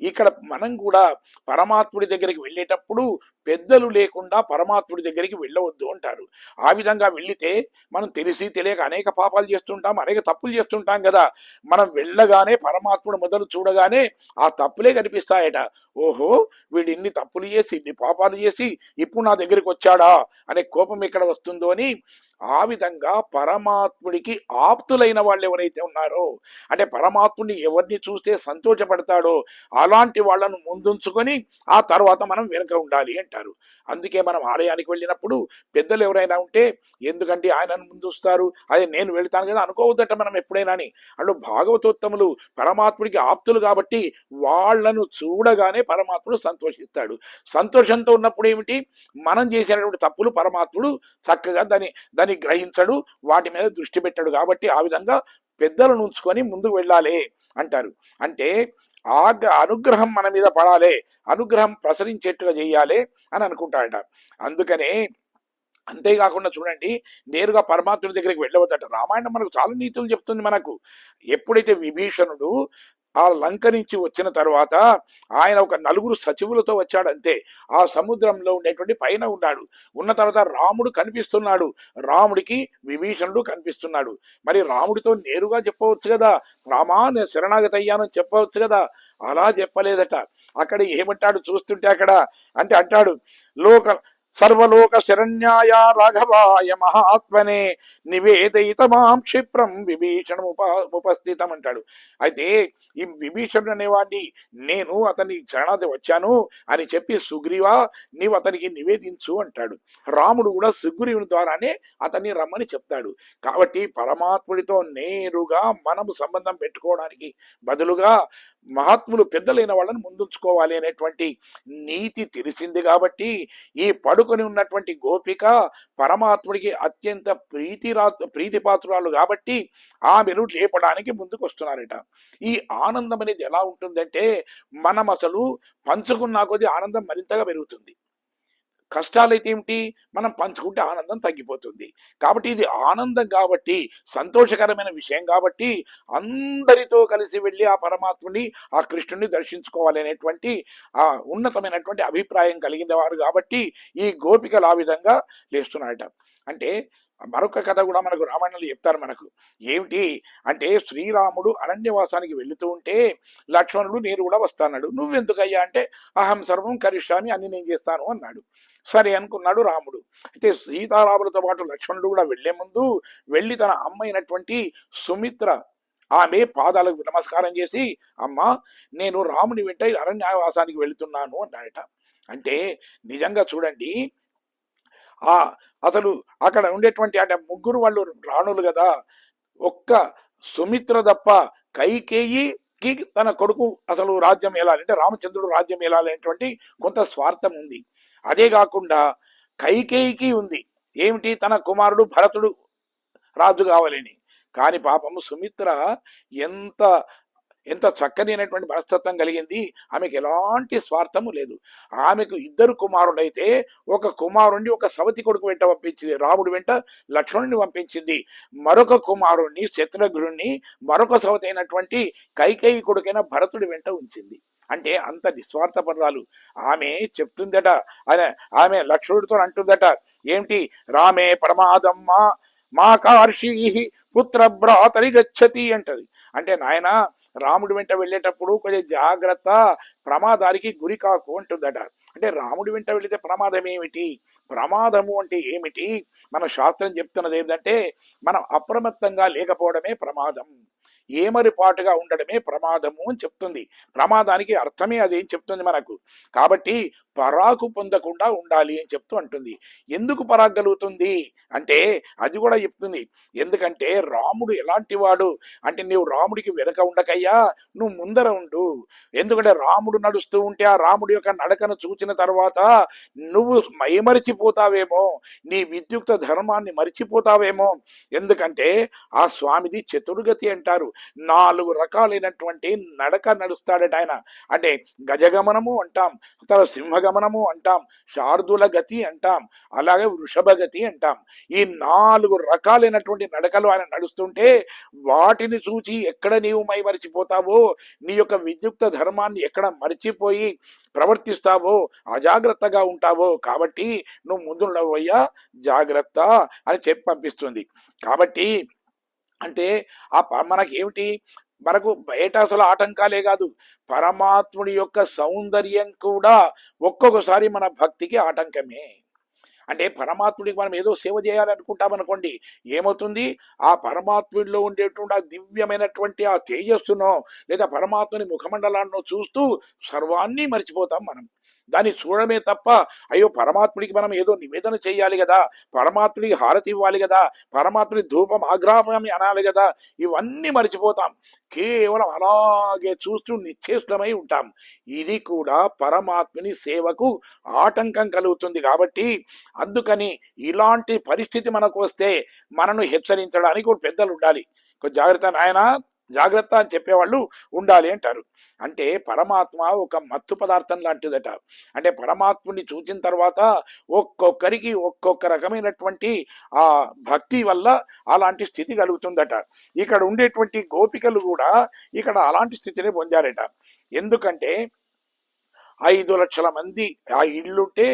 ఇక్కడ మనం కూడా పరమాత్ముడి దగ్గరికి వెళ్ళేటప్పుడు పెద్దలు లేకుండా పరమాత్ముడి దగ్గరికి వెళ్ళవద్దు అంటారు. ఆ విధంగా వెళ్ళితే మనం తెలిసి తెలియక అనేక పాపాలు చేస్తుంటాం, అనేక తప్పులు చేస్తుంటాం కదా. మనం వెళ్ళగానే పరమాత్ముడు మొదలు చూడగానే ఆ తప్పులే కనిపిస్తాయట. ఓహో, వీడు ఇన్ని తప్పులు చేసి, ఇన్ని పాపాలు చేసి ఇప్పుడు నా దగ్గరికి వచ్చాడా అనే కోపం ఎక్కడ వస్తుందో అని ఆ విధంగా పరమాత్ముడికి ఆప్తులైన వాళ్ళు ఎవరైతే ఉన్నారో, అంటే పరమాత్ముడిని ఎవరిని చూస్తే సంతోషపడతాడో అలాంటి వాళ్ళను ముందుంచుకొని ఆ తర్వాత మనం వెనుక ఉండాలి అంటారు. అందుకే మనం ఆలయానికి వెళ్ళినప్పుడు పెద్దలు ఎవరైనా ఉంటే ఎందుకంటే ఆయనను ముందు వస్తారు, అదే నేను వెళ్తాను కదా అనుకోవద్దట మనం ఎప్పుడైనా అని. అటు భాగవతోత్తములు పరమాత్ముడికి ఆప్తులు కాబట్టి వాళ్లను చూడగానే పరమాత్ముడు సంతోషిస్తాడు. సంతోషంతో ఉన్నప్పుడు ఏమిటి, మనం చేసినటువంటి తప్పులు పరమాత్ముడు చక్కగా దాన్ని గ్రహించడు, వాటి మీద దృష్టి పెట్టాడు. కాబట్టి ఆ విధంగా పెద్దలను ఉంచుకొని ముందుకు వెళ్ళాలి అంటారు. అంటే ఆ అనుగ్రహం మన మీద పడాలి, అనుగ్రహం ప్రసరించేట్టుగా చెయ్యాలి అని అనుకుంటాడట. అందుకనే అంతేకాకుండా చూడండి, నేరుగా పరమాత్ముడి దగ్గరికి వెళ్ళవద్దట. రామాయణం మనకు చాలా నీతులు చెప్తుంది మనకు. ఎప్పుడైతే విభీషణుడు ఆ లంక నుంచి వచ్చిన తర్వాత ఆయన ఒక నలుగురు సచివులతో వచ్చాడంతే. ఆ సముద్రంలో ఉండేటువంటి పైన ఉన్నాడు. ఉన్న తర్వాత రాముడు కనిపిస్తున్నాడు, రాముడికి విభీషణుడు కనిపిస్తున్నాడు. మరి రాముడితో నేరుగా చెప్పవచ్చు కదా, రామా నేను శరణాగతి అయ్యానని చెప్పవచ్చు కదా. అలా చెప్పలేదట. అక్కడ ఏమంటాడు చూస్తుంటే అక్కడ, అంటే అంటాడు, లోక సర్వలోక శరణ్యాయ రాఘవాయ మహాత్మనే నివేదయిత మాం క్షిప్రం విభీషణం ఉపస్థితం అంటాడు. అయితే ఈ విభీషణుడు అనేవాడిని నేను అతని శరణాగతి వచ్చాను అని చెప్పి సుగ్రీవా నీవు అతనికి నివేదించు అంటాడు. రాముడు కూడా సుగ్రీవుని ద్వారానే అతన్ని రమ్మని చెప్తాడు. కాబట్టి పరమాత్ముడితో నేరుగా మనము సంబంధం పెట్టుకోవడానికి బదులుగా మహాత్ములు పెద్దలైన వాళ్ళని ముందుంచుకోవాలి అనేటువంటి నీతి తెలిసింది. కాబట్టి ఈ పడుకొని ఉన్నటువంటి గోపిక పరమాత్ముడికి అత్యంత ప్రీతిపాత్రురాలు కాబట్టి ఆమెను లేపడానికి ముందుకు వస్తున్నారట. ఈ ఆనందం అనేది ఎలా ఉంటుందంటే, మనం అసలు పంచుకున్నా కొద్దీ ఆనందం మరింతగా పెరుగుతుంది. కష్టాలైతే ఏమిటి, మనం పంచుకుంటే ఆనందం తగ్గిపోతుంది. కాబట్టి ఇది ఆనందం కాబట్టి, సంతోషకరమైన విషయం కాబట్టి అందరితో కలిసి వెళ్ళి ఆ పరమాత్ముని, ఆ కృష్ణుని దర్శించుకోవాలి అనేటువంటి ఆ ఉన్నతమైనటువంటి అభిప్రాయం కలిగిన వారు కాబట్టి ఈ గోపికలు ఆ విధంగా లేస్తున్నారట. అంటే మరొక కథ కూడా మనకు రామాయణంలో చెప్తారు మనకు. ఏమిటి అంటే, శ్రీరాముడు అరణ్యవాసానికి వెళుతూ ఉంటే లక్ష్మణుడు నేను కూడా వస్తాడు. నువ్వెందుకయ్యా అంటే, అహం సర్వం కరిష్యామి, అన్ని నేను చేస్తాను అన్నాడు. సరే అనుకున్నాడు రాముడు. అయితే సీతారాములతో పాటు లక్ష్మణుడు కూడా వెళ్లే ముందు వెళ్ళి తన అమ్మ అయినటువంటి సుమిత్ర ఆమె పాదాలకు నమస్కారం చేసి, అమ్మ నేను రాముని వెంట అరణ్యవాసానికి వెళుతున్నాను అన్నాడట. అంటే నిజంగా చూడండి, ఆ అసలు అక్కడ ఉండేటువంటి అంటే ముగ్గురు వాళ్ళు రాణులు కదా, ఒక్క సుమిత్ర తప్ప కైకేయికి తన కొడుకు అసలు రాజ్యం ఏలాలి అంటే రామచంద్రుడు రాజ్యం ఏలాలి అనేటువంటి కొంత స్వార్థం ఉంది. అదే కాకుండా కైకేయికి ఉంది ఏమిటి, తన కుమారుడు భరతుడు రాజు కావాలని. కానీ పాపము సుమిత్ర ఎంత ఎంత చక్కని అయినటువంటి మనస్తత్వం కలిగింది, ఆమెకు ఎలాంటి స్వార్థము లేదు. ఆమెకు ఇద్దరు కుమారుడైతే ఒక కుమారుణ్ణి ఒక సవతి కొడుకు వెంట పంపించింది, రాముడు వెంట లక్ష్మణుని పంపించింది. మరొక కుమారుణ్ణి శత్రుఘ్నుణ్ణి మరొక సవతి అయినటువంటి కైకేయి కొడుకైన భరతుడి వెంట ఉంచింది. అంటే అంత నిస్వార్థపరాలు. ఆమె చెప్తుందట, ఆమె లక్ష్మణుడితో అంటుందట, ఏమిటి, రామే ప్రమాదం మా కార్షి పుత్ర భ్రాతరి గచ్చతి అంటది. అంటే నాయన రాముడి వెంట వెళ్ళేటప్పుడు కొంచెం జాగ్రత్త, ప్రమాదానికి గురి కాకు అంటుందట. అంటే రాముడి వెంట వెళితే ప్రమాదం ఏమిటి, ప్రమాదము అంటే ఏమిటి, మన శాస్త్రం చెప్తున్నది ఏంటంటే మనం అప్రమత్తంగా లేకపోవడమే ప్రమాదం, ఏమరిపాటుగా ఉండడమే ప్రమాదము అని చెప్తుంది. ప్రమాదానికి అర్థమే అదేం చెప్తుంది మనకు. కాబట్టి పరాకు పొందకుండా ఉండాలి అని చెప్తూ అంటుంది. ఎందుకు పరాగలుగుతుంది అంటే అది కూడా చెప్తుంది. ఎందుకంటే రాముడు ఎలాంటి వాడు అంటే, నీవు రాముడికి వెనక ఉండకయ్యా, నువ్వు ముందర ఉండు. ఎందుకంటే రాముడు నడుస్తూ ఉంటే ఆ రాముడి యొక్క నడకను చూసిన తర్వాత నువ్వు మైమరిచిపోతావేమో, నీ విద్యుక్త ధర్మాన్ని మరిచిపోతావేమో. ఎందుకంటే ఆ స్వామిది చతుర్గతి అంటారు, 4 రకాలైనటువంటి నడక నడుస్తాడట ఆయన. అంటే గజగమనము అంటాం, తర్వాత సింహగమనము అంటాం, శార్దుల గతి అంటాం, అలాగే వృషభ గతి అంటాం. ఈ 4 రకాలైనటువంటి నడకలు ఆయన నడుస్తుంటే వాటిని చూచి ఎక్కడ నీవు మైమరిచిపోతావో, నీ యొక్క విద్యుక్త ధర్మాన్ని ఎక్కడ మరిచిపోయి ప్రవర్తిస్తావో, అజాగ్రత్తగా ఉంటావో, కాబట్టి నువ్వు ముందుండవయ్యా జాగ్రత్త అని చెప్పి పంపిస్తుంది. కాబట్టి అంటే మనకేమిటి, మనకు బయట అసలు ఆటంకాలే కాదు, పరమాత్ముడి యొక్క సౌందర్యం కూడా ఒక్కొక్కసారి మన భక్తికి ఆటంకమే. అంటే పరమాత్ముడికి మనం ఏదో సేవ చేయాలనుకుంటాం అనుకోండి, ఏమవుతుంది, ఆ పరమాత్ముడిలో ఉండేటువంటి ఆ దివ్యమైనటువంటి ఆ తేజస్సునో లేదా పరమాత్ముని ముఖమండలాన్నో చూస్తూ సర్వాన్ని మర్చిపోతాం మనం. దాన్ని చూడమే తప్ప అయ్యో పరమాత్ముడికి మనం ఏదో నివేదన చేయాలి కదా, పరమాత్ముడికి హారతి ఇవ్వాలి కదా, పరమాత్ముడి ధూపం ఆగ్రాపమి అనాలి కదా, ఇవన్నీ మర్చిపోతాం. కేవలం అలాగే చూస్తూ నిశ్చేష్టమై ఉంటాం. ఇది కూడా పరమాత్ముని సేవకు ఆటంకం కలుగుతుంది. కాబట్టి అందుకని ఇలాంటి పరిస్థితి మనకు వస్తే మనను హెచ్చరించడానికి ఒక పెద్దలు ఉండాలి. కొంచెం జాగ్రత్త నాయన, జాగ్రత్త అని చెప్పేవాళ్ళు ఉండాలి అంటారు. అంటే పరమాత్మ ఒక మత్తు పదార్థం లాంటిదట. అంటే పరమాత్ముని చూసిన తర్వాత ఒక్కొక్కరికి ఒక్కొక్క రకమైనటువంటి ఆ భక్తి వల్ల అలాంటి స్థితి కలుగుతుందట. ఇక్కడ ఉండేటువంటి గోపికలు కూడా ఇక్కడ అలాంటి స్థితిని పొందారట. ఎందుకంటే 5 లక్షల మంది ఆ ఇళ్ళుంటే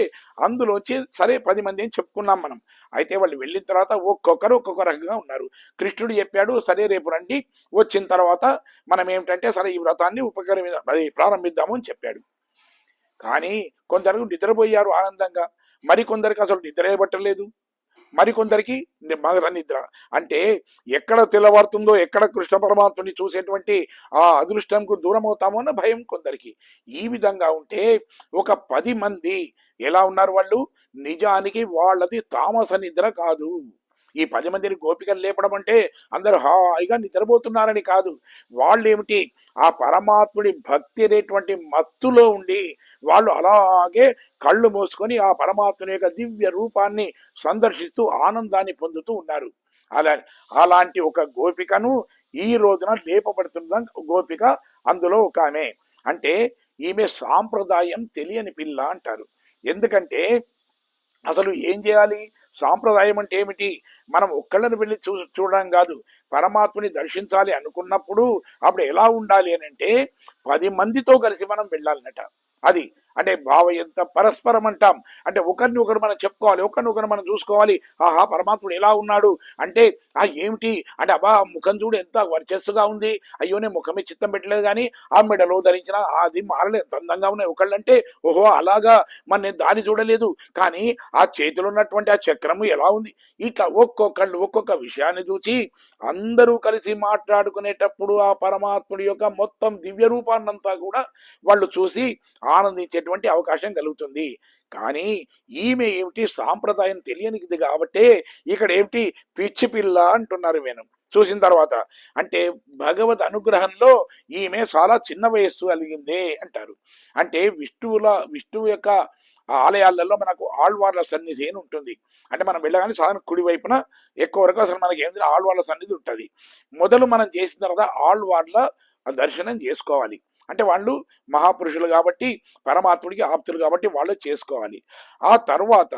అందులోంచి సరే 10 మంది అని చెప్పుకున్నాం మనం. అయితే వాళ్ళు వెళ్ళిన తర్వాత ఒక్కొక్కరు ఒక్కొక్క రకంగా ఉన్నారు. కృష్ణుడు చెప్పాడు సరే రేపు రండి, వచ్చిన తర్వాత మనం ఏమిటంటే సరే ఈ వ్రతాన్ని అది ప్రారంభిద్దాము అని చెప్పాడు. కానీ కొందరు నిద్రపోయారు ఆనందంగా, మరికొందరికి అసలు నిద్రే పట్టలేదు, మరికొందరికి మగధ నిద్ర. అంటే ఎక్కడ తెల్లవారుతుందో, ఎక్కడ కృష్ణ పరమాత్మని చూసేటువంటి ఆ అదృష్టంకు దూరం అవుతామో అన్న భయం కొందరికి. ఈ విధంగా ఉంటే ఒక 10 మంది ఎలా ఉన్నారు వాళ్ళు? నిజానికి వాళ్ళది తామస నిద్ర కాదు. ఈ 10 మందిని గోపికలు లేపడం అంటే అందరూ హాయిగా నిద్రపోతున్నారని కాదు. వాళ్ళు ఏమిటి, ఆ పరమాత్ముడి భక్తి అనేటువంటి మత్తులో ఉండి వాళ్ళు అలాగే కళ్ళు మూసుకొని ఆ పరమాత్ముని యొక్క దివ్య రూపాన్ని సందర్శిస్తూ ఆనందాన్ని పొందుతూ ఉన్నారు. అలాంటి ఒక గోపికను ఈ రోజున లేపబడుతున్న గోపిక అందులో ఒక ఆమె. అంటే ఈమె సాంప్రదాయం తెలియని పిల్ల అంటారు. ఎందుకంటే అసలు ఏం చేయాలి? సాంప్రదాయం అంటే ఏమిటి? మనం ఒక్కళ్ళని వెళ్ళి చూడడం కాదు, పరమాత్మని దర్శించాలి అనుకున్నప్పుడు అప్పుడు ఎలా ఉండాలి అని అంటే 10 మందితో కలిసి మనం వెళ్ళాలన్నట. అది అంటే ఎంత పరస్పరం అంటాం. అంటే ఒకరిని ఒకరు మనం చెప్పుకోవాలి, ఒకరినొకరు మనం చూసుకోవాలి. ఆహా పరమాత్ముడు ఎలా ఉన్నాడు అంటే ఏమిటి అంటే అబ్బా ముఖం చూడు ఎంత వర్చస్సుగా ఉంది, అయ్యో నేను ముఖమే చిత్తం పెట్టలేదు కానీ ఆ మెడలో ధరించిన అది మారలే ఎంత అందంగా ఉన్నాయి ఒకళ్ళంటే, ఓహో అలాగా మరి నేను దాన్ని చూడలేదు, కానీ ఆ చేతిలో ఉన్నటువంటి ఆ చక్రము ఎలా ఉంది. ఇట్లా ఒక్కొక్కళ్ళు ఒక్కొక్క విషయాన్ని చూసి అందరూ కలిసి మాట్లాడుకునేటప్పుడు ఆ పరమాత్ముడి యొక్క మొత్తం దివ్య రూపాన్నంతా కూడా వాళ్ళు చూసి ఆనందించేటువంటి అవకాశం కలుగుతుంది. కానీ ఈమె ఏమిటి, సాంప్రదాయం తెలియనిది కాబట్టి ఇక్కడ ఏమిటి పిచ్చి పిల్ల అంటున్నారు ఈమెను చూసిన తర్వాత. అంటే భగవద్ అనుగ్రహంలో ఈమె చాలా చిన్న వయస్సు కలిగిందే అంటారు. అంటే విష్ణువు యొక్క ఆలయాలలో మనకు ఆళ్వార్ల సన్నిధి అని ఉంటుంది. అంటే మనం వెళ్ళగానే సాధారణ కుడి వైపున ఎక్కువ వరకు అసలు మనకి ఏంటంటే ఆళ్వార్ల సన్నిధి ఉంటుంది. మొదలు మనం చేసిన తర్వాత ఆళ్వార్ల దర్శనం చేసుకోవాలి. అంటే వాళ్ళు మహాపురుషులు కాబట్టి, పరమాత్ముడికి ఆప్తులు కాబట్టి వాళ్ళు చేసుకోవాలి. ఆ తర్వాత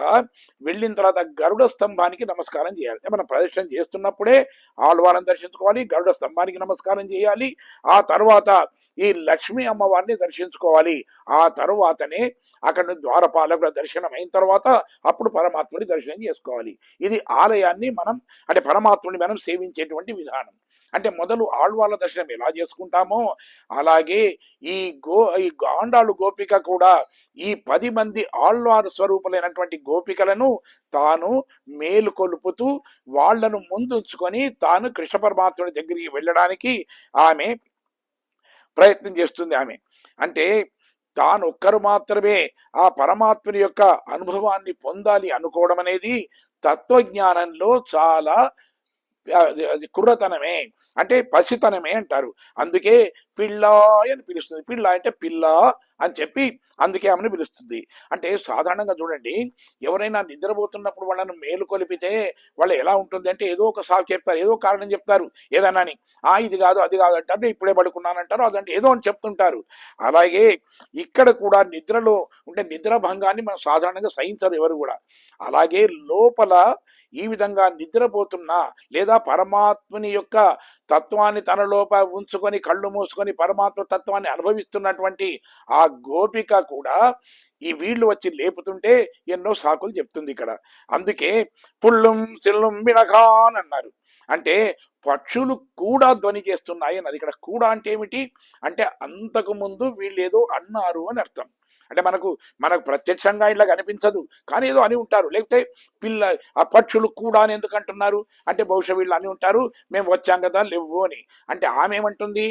వెళ్ళిన తర్వాత గరుడ స్తంభానికి నమస్కారం చేయాలి. మనం ప్రదర్శన చేస్తున్నప్పుడే ఆళ్వార్లను దర్శించుకోవాలి, గరుడ స్తంభానికి నమస్కారం చేయాలి. ఆ తర్వాత ఈ లక్ష్మీ అమ్మవారిని దర్శించుకోవాలి. ఆ తరువాతనే అక్కడ ద్వారపాలకుల దర్శనం అయిన తర్వాత అప్పుడు పరమాత్ముడి దర్శనం చేసుకోవాలి. ఇది ఆలయాన్ని మనం అంటే పరమాత్ముడిని మనం సేవించేటువంటి విధానం. అంటే మొదలు ఆళ్వార్ల దర్శనం ఎలా చేసుకుంటామో అలాగే ఈ గాండాలు గోపిక కూడా ఈ 10 మంది ఆళ్వారు స్వరూపులైనటువంటి గోపికలను తాను మేలుకొలుపుతూ వాళ్లను ముందుంచుకొని తాను కృష్ణ పరమాత్ముడి దగ్గరికి వెళ్ళడానికి ఆమె ప్రయత్నం చేస్తుంది. ఆమె అంటే తాను ఒక్కరు మాత్రమే ఆ పరమాత్ముని యొక్క అనుభవాన్ని పొందాలి అనుకోవడం అనేది తత్వజ్ఞానంలో చాలా కుర్రతనమే, అంటే పసితనమే అంటారు. అందుకే పిల్ల అని పిలుస్తుంది. పిల్ల అంటే పిల్ల అని చెప్పి అందుకే ఆమెను పిలుస్తుంది. అంటే సాధారణంగా చూడండి, ఎవరైనా నిద్రపోతున్నప్పుడు వాళ్ళను మేలుకొలిపితే వాళ్ళు ఎలా ఉంటుంది అంటే ఏదో ఒక సాకు చెప్తారు, ఏదో కారణం చెప్తారు ఏదన్నా అని. ఇది కాదు అది కాదు అంటే ఇప్పుడే పడుకున్నానంటారు, అదంటే ఏదో అని చెప్తుంటారు. అలాగే ఇక్కడ కూడా నిద్రలో ఉంటే నిద్ర భంగాన్ని మనం సాధారణంగా సహించరు ఎవరు కూడా. అలాగే లోపల ఈ విధంగా నిద్రపోతున్నా లేదా పరమాత్ముని యొక్క తత్వాన్ని తన లోపల ఉంచుకొని కళ్ళు మూసుకొని పరమాత్మ తత్వాన్ని అనుభవిస్తున్నటువంటి ఆ గోపిక కూడా ఈ వీళ్ళు వచ్చి లేపుతుంటే ఎన్నో సాకులు చెప్తుంది ఇక్కడ. అందుకే పుల్లుం సిల్లుం బినఖాన్ అన్నారు. అంటే పక్షులు కూడా ధ్వని చేస్తున్నాయి అన్నది. ఇక్కడ కూడా అంటే ఏమిటి అంటే అంతకు ముందు వీళ్ళు ఏదో అన్నారు అని అర్థం. అంటే మనకు ప్రత్యక్షంగా ఇట్లా కనిపించదు, కానీ ఏదో అని ఉంటారు. లేకపోతే ఆ పక్షులు కూడా అని ఎందుకు అంటున్నారు అంటే బహుశా వీళ్ళు అని ఉంటారు, మేము వచ్చాం కదా లేవు అని. అంటే ఆమె ఏమంటుంది,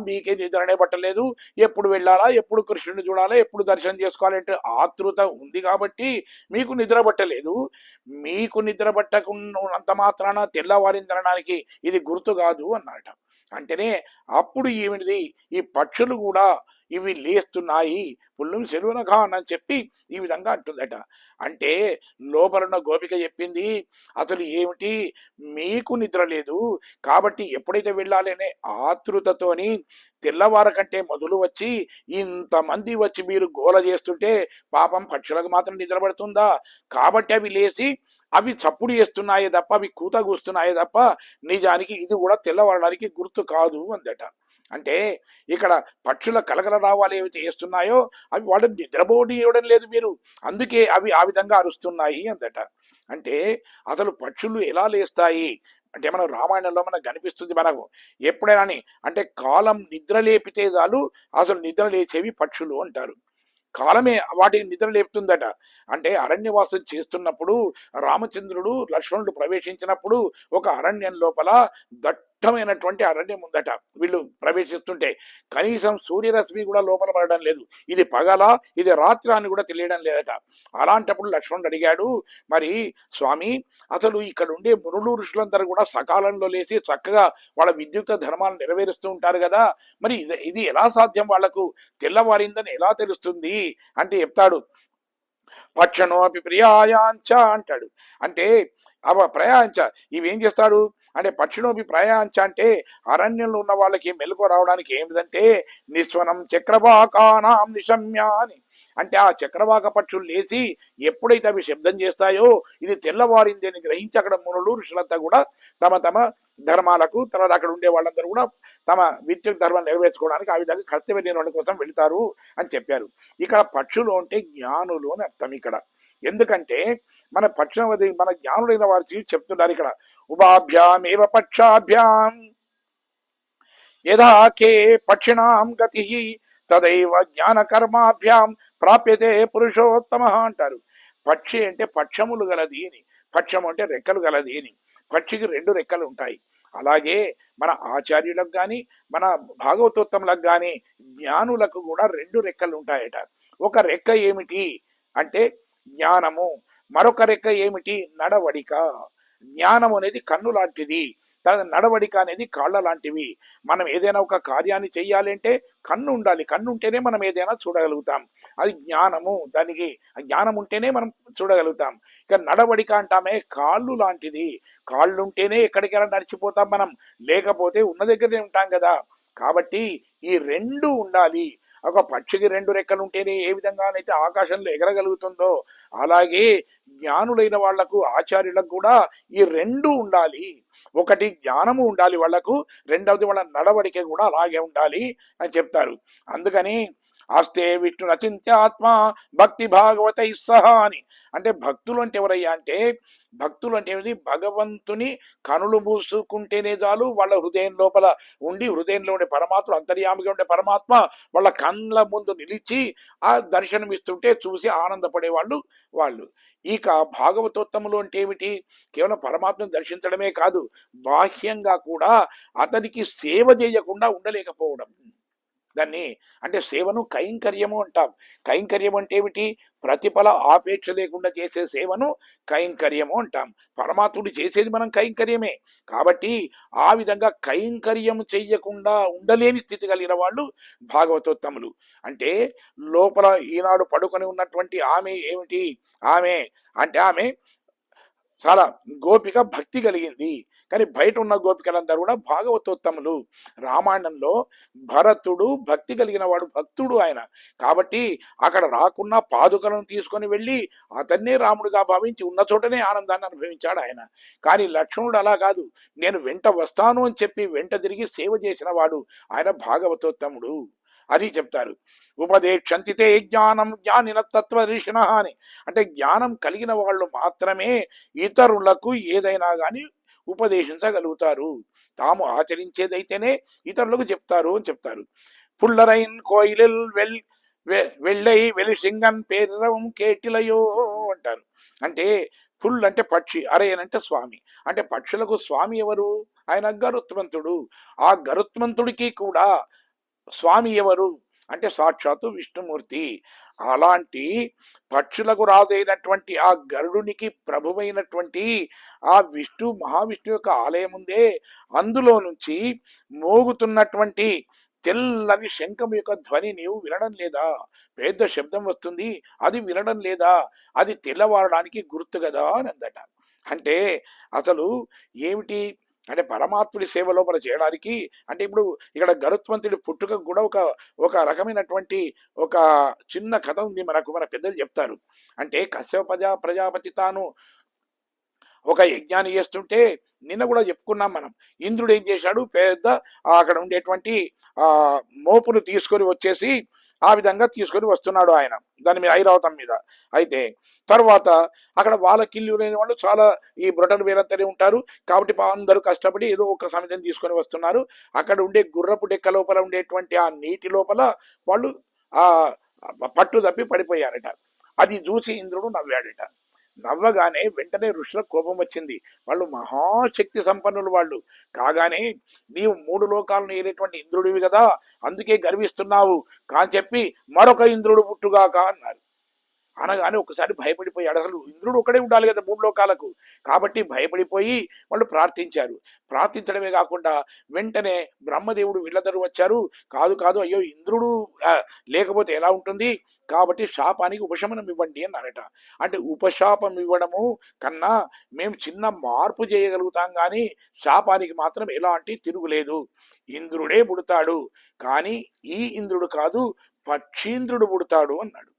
మీకే నిద్రనే పట్టలేదు, ఎప్పుడు వెళ్ళాలా, ఎప్పుడు కృష్ణుని చూడాలా, ఎప్పుడు దర్శనం చేసుకోవాలంటే ఆతృత ఉంది కాబట్టి మీకు నిద్ర పట్టలేదు. మీకు నిద్ర పట్టకున్నంత మాత్రాన తెల్లవారిందనడానికి ఇది గుర్తు కాదు అన్నమాట. అంటేనే అప్పుడు ఏమిటిది, ఈ పక్షులు కూడా ఇవి లేస్తున్నాయి, పుల్లుం సెలువున ఖాన్ అని చెప్పి ఈ విధంగా అంటుందట. అంటే లోపలున్న గోపిక చెప్పింది, అసలు ఏమిటి, మీకు నిద్ర లేదు కాబట్టి ఎప్పుడైతే వెళ్ళాలి అనే ఆతృతతోని తెల్లవార కంటే మొదలు వచ్చి ఇంతమంది వచ్చి మీరు గోల చేస్తుంటే పాపం పక్షులకు మాత్రం నిద్ర పడుతుందా, కాబట్టి అవి లేచి అవి చప్పుడు చేస్తున్నాయే తప్ప, అవి కూత కూస్తున్నాయే తప్ప నిజానికి ఇది కూడా తెల్లవారడానికి గుర్తు కాదు అందట. అంటే ఇక్కడ పక్షుల కలకల రావాలి ఏవైతే చేస్తున్నాయో అవి వాళ్ళు నిద్రపోటీ ఇవ్వడం లేదు మీరు, అందుకే అవి ఆ విధంగా అరుస్తున్నాయి అందట. అంటే అసలు పక్షులు ఎలా లేస్తాయి అంటే మనం రామాయణంలో మనకు కనిపిస్తుంది. మనకు ఎప్పుడైనా అంటే కాలం నిద్ర లేపితే చాలు అసలు నిద్ర లేచేవి పక్షులు అంటారు. కాలమే వాటికి నిద్ర లేపుతుందట. అంటే అరణ్యవాసం చేస్తున్నప్పుడు రామచంద్రుడు లక్ష్మణుడు ప్రవేశించినప్పుడు ఒక అరణ్యం లోపల దట్టమైనటువంటి అరణ్యం ఉందట. వీళ్ళు ప్రవేశిస్తుంటే కనీసం సూర్యరశ్మి కూడా లోపల పడడం లేదు, ఇది పగల ఇది రాత్రి అని కూడా తెలియడం లేదట. అలాంటప్పుడు లక్ష్మణుడు అడిగాడు, మరి స్వామి అసలు ఇక్కడ ఉండే మునులు ఋషులందరూ కూడా సకాలంలో లేచి చక్కగా వాళ్ళ విద్యుక్త ధర్మాలు నెరవేరుస్తూ ఉంటారు కదా, మరి ఇది ఎలా సాధ్యం, వాళ్లకు తెల్లవారిందని ఎలా తెలుస్తుంది అంటే చెప్తాడు, పక్షణోపి ప్రియాయాంచ అంటాడు. అంటే ప్రయాణించ ఇవేం చేస్తారు అంటే పక్షినోపి ప్రయాణించ అంటే అరణ్యంలో ఉన్న వాళ్ళకి మెలకు రావడానికి ఏమిటంటే నిస్వనం చక్రవాకానాం నిశమ్య అని. అంటే ఆ చక్రవాక పక్షులు లేచి ఎప్పుడైతే అవి శబ్దం చేస్తాయో ఇది తెల్లవారింది అని గ్రహించి అక్కడ మునులు ఋషులంతా కూడా తమ తమ ధర్మాలకు, తర్వాత అక్కడ ఉండే వాళ్ళందరూ కూడా తమ విద్యుత్ ధర్మం నెరవేర్చుకోవడానికి ఆ విధంగా కర్తవ్య నిర్వహణ కోసం వెళతారు అని చెప్పారు. ఇక్కడ పక్షులు అంటే జ్ఞానులు అని అర్థం ఇక్కడ. ఎందుకంటే మన జ్ఞానులైన వారు చెప్తున్నారు ఇక్కడ, ఉభాభ్యామేవ పక్షాభ్యాం యథాకే పక్షిణాం గతి తదైవ జ్ఞాన కర్మాభ్యాం ప్రాప్యతే పురుషోత్తమ అంటారు. పక్షి అంటే పక్షములు గలది అని, పక్షము అంటే రెక్కలు గలది అని. పక్షికి 2 రెక్కలు ఉంటాయి. అలాగే మన ఆచార్యులకు కానీ మన భాగవతోత్తములకు కానీ జ్ఞానులకు కూడా 2 రెక్కలు ఉంటాయట. ఒక రెక్క ఏమిటి అంటే జ్ఞానము, మరొక రెక్క ఏమిటి నడవడిక. జ్ఞానం అనేది కన్ను లాంటిది, నడవడిక అనేది కాళ్ళ లాంటివి. మనం ఏదైనా ఒక కార్యాన్ని చెయ్యాలి అంటే కన్ను ఉండాలి, కన్ను ఉంటేనే మనం ఏదైనా చూడగలుగుతాం, అది జ్ఞానము. దానికి జ్ఞానం ఉంటేనే మనం చూడగలుగుతాం. ఇక నడవడిక అంటామే కాళ్ళు లాంటిది, కాళ్ళు ఉంటేనే ఎక్కడికైనా నడిచిపోతాం మనం, లేకపోతే ఉన్న దగ్గరనే ఉంటాం కదా. కాబట్టి ఈ 2 ఉండాలి. ఒక పక్షికి 2 రెక్కలు ఉంటేనే ఏ విధంగానైతే ఆకాశంలో ఎగరగలుగుతుందో అలాగే జ్ఞానులైన వాళ్లకు ఆచార్యులకు కూడా ఈ 2 ఉండాలి. ఒకటి జ్ఞానము ఉండాలి వాళ్లకు, రెండవది వాళ్ళ నడవడిక కూడా అలాగే ఉండాలి అని చెప్తారు. అందుకని ఆస్తే విష్ణు రచింత్యాత్మ భక్తి భాగవత ఇస్సహ అని. అంటే భక్తులు అంటే ఎవరయ్యా అంటే, భక్తులు అంటే ఏమిటి, భగవంతుని కనులు మూసుకుంటేనే చాలు వాళ్ళ హృదయం లోపల ఉండి, హృదయంలో ఉండే పరమాత్మ, అంతర్యామిగా ఉండే పరమాత్మ వాళ్ళ కళ్ళ ముందు నిలిచి ఆ దర్శనం ఇస్తుంటే చూసి ఆనందపడే వాళ్ళు. ఇక భాగవతోత్తములు అంటే ఏమిటి, కేవలం పరమాత్మను దర్శించడమే కాదు, బాహ్యంగా కూడా అతనికి సేవ చేయకుండా ఉండలేకపోవడం. దాన్ని అంటే సేవను కైంకర్యము అంటాం. కైంకర్యం అంటే ఏమిటి, ప్రతిఫల ఆపేక్ష లేకుండా చేసే సేవను కైంకర్యము అంటాం. పరమాత్ముడు చేసేది మనం కైంకర్యమే. కాబట్టి ఆ విధంగా కైంకర్యం చెయ్యకుండా ఉండలేని స్థితి కలిగిన వాళ్ళు భాగవతోత్తములు. అంటే లోపల ఈనాడు పడుకొని ఉన్నటువంటి ఆమె ఏమిటి, ఆమె చాలా గోపిక భక్తి కలిగింది, కానీ బయట ఉన్న గోపికలందరూ కూడా భాగవతోత్తములు. రామాయణంలో భరతుడు భక్తి కలిగిన వాడు, భక్తుడు ఆయన. కాబట్టి అక్కడ రాకున్న పాదుకలను తీసుకొని వెళ్ళి అతన్నే రాముడిగా భావించి ఉన్న చోటనే ఆనందాన్ని అనుభవించాడు ఆయన. కానీ లక్ష్మణుడు అలా కాదు, నేను వెంట వస్తాను అని చెప్పి వెంట తిరిగి సేవ చేసిన వాడు ఆయన భాగవతోత్తముడు అని చెప్తారు. ఉపదేశంతితే జ్ఞానం జ్ఞానిన తత్వదర్శిన అని. అంటే జ్ఞానం కలిగిన వాళ్ళు మాత్రమే ఇతరులకు ఏదైనా కానీ ఉపదేశించగలుగుతారు, తాము ఆచరించేదైతేనే ఇతరులకు చెప్తారు అని చెప్తారు. పుల్లరైన్ కోయిలిల్ వెళ్ళై వెలిసింగన్ పేరం కేటిలయో అంటారు. అంటే ఫుల్ అంటే పక్షి, అరేనంటే స్వామి. అంటే పక్షులకు స్వామి ఎవరు? ఆయన గరుత్మంతుడు. ఆ గరుత్మంతుడికి కూడా స్వామి ఎవరు అంటే సాక్షాత్తు విష్ణుమూర్తి. అలాంటి పక్షులకు రాజైనటువంటి ఆ గరుడునికి ప్రభువైనటువంటి ఆ మహావిష్ణు యొక్క ఆలయం ఉందే, అందులో నుంచి మోగుతున్నటువంటి తెల్లని శంఖం యొక్క ధ్వని నీవు వినడం లేదా? పెద్ద శబ్దం వస్తుంది, అది వినడం లేదా? అది తెల్లవారడానికి గుర్తు కదా అని అందట. అంటే అసలు ఏమిటి అంటే పరమాత్ముడి సేవలో మనం చేయడానికి, అంటే ఇప్పుడు ఇక్కడ గరుత్మంతుడి పుట్టుక కూడా ఒక ఒక రకమైనటువంటి ఒక చిన్న కథ ఉంది మనకు, మన పెద్దలు చెప్తారు. అంటే కశ్యప ప్రజాపతి తాను ఒక యజ్ఞాన్ని చేస్తుంటే, నిన్న కూడా చెప్పుకున్నాం మనం, ఇంద్రుడు ఏం చేశాడు, పెద్ద అక్కడ ఉండేటువంటి ఆ మోపును తీసుకొని వచ్చేసి ఆ విధంగా తీసుకొని వస్తున్నాడు ఆయన దాని మీద, ఐరావతం మీద. అయితే తర్వాత అక్కడ వాళ్ళ కిల్లు లేని వాళ్ళు చాలా ఈ బ్రొటన్ వేలంతనే ఉంటారు కాబట్టి అందరూ కష్టపడి ఏదో ఒక సమితిని తీసుకొని వస్తున్నారు. అక్కడ ఉండే గుర్రపు డెక్క లోపల ఉండేటువంటి ఆ నీటి లోపల వాళ్ళు ఆ పట్టు తప్పి పడిపోయారట. అది చూసి ఇంద్రుడు నవ్వాడట. నవ్వగానే వెంటనే ఋషులకు కోపం వచ్చింది. వాళ్ళు మహాశక్తి సంపన్నులు వాళ్ళు కాగానే, నీవు 3 లోకాలను ఏలేటువంటి ఇంద్రుడివి కదా, అందుకే గర్విస్తున్నావు కాని చెప్పి మరొక ఇంద్రుడు పుట్టుగాక అన్నారు. అనగానే ఒకసారి భయపడిపోయాడు. అసలు ఇంద్రుడు ఒకడే ఉండాలి కదా 3 లోకాలకు, కాబట్టి భయపడిపోయి వాళ్ళు ప్రార్థించారు. ప్రార్థించడమే కాకుండా వెంటనే బ్రహ్మదేవుడు వీళ్ళందరూ వచ్చారు. కాదు కాదు, అయ్యో ఇంద్రుడు లేకపోతే ఎలా ఉంటుంది, కాబట్టి శాపానికి ఉపశమనం ఇవ్వండి అన్నారట. అంటే ఉపశాపం ఇవ్వడము కన్నా మేము చిన్న మార్పు చేయగలుగుతాం కానీ శాపానికి మాత్రం ఎలాంటి తిరుగులేదు. ఇంద్రుడే పుడతాడు కానీ ఈ ఇంద్రుడు కాదు, పక్షీంద్రుడు పుడతాడు అన్నాడు.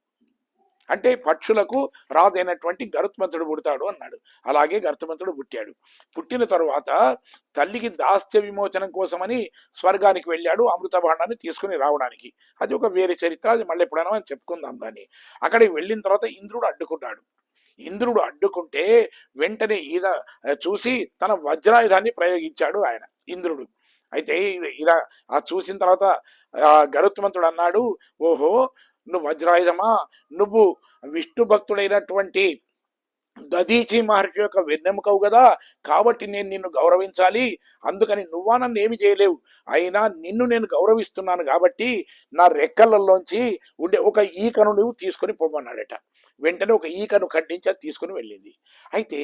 అంటే పక్షులకు రాదైనటువంటి గరుత్మంతుడు పుడతాడు అన్నాడు. అలాగే గరుత్మంతుడు పుట్టాడు. పుట్టిన తరువాత తల్లికి దాస్య విమోచనం కోసమని స్వర్గానికి వెళ్ళాడు, అమృత భాండాన్ని తీసుకుని రావడానికి. అది ఒక వేరే చరిత్ర, అది మళ్ళీ ఎప్పుడైనా మనం చెప్పుకుందాం దాన్ని. అక్కడికి వెళ్ళిన తర్వాత ఇంద్రుడు అడ్డుకున్నాడు. ఇంద్రుడు అడ్డుకుంటే వెంటనే ఈయన చూసి తన వజ్రాయుధాన్ని ప్రయోగించాడు ఆయన ఇంద్రుడు. అయితే ఇలా చూసిన తర్వాత గరుత్మంతుడు అన్నాడు, ఓహో నువ్వు వజ్రాయుధమా, నువ్వు విష్ణు భక్తుడైనటువంటి దధీచి మహర్షి యొక్క వెన్నెముకవు కదా, కాబట్టి నేను నిన్ను గౌరవించాలి, అందుకని నువ్వా నన్ను ఏమి చేయలేవు, అయినా నిన్ను నేను గౌరవిస్తున్నాను కాబట్టి నా రెక్కలలోంచి ఉండే ఒక ఈకను నువ్వు తీసుకొని పోమన్నాడట. వెంటనే ఒక ఈకను ఖండించి అది తీసుకుని వెళ్ళింది. అయితే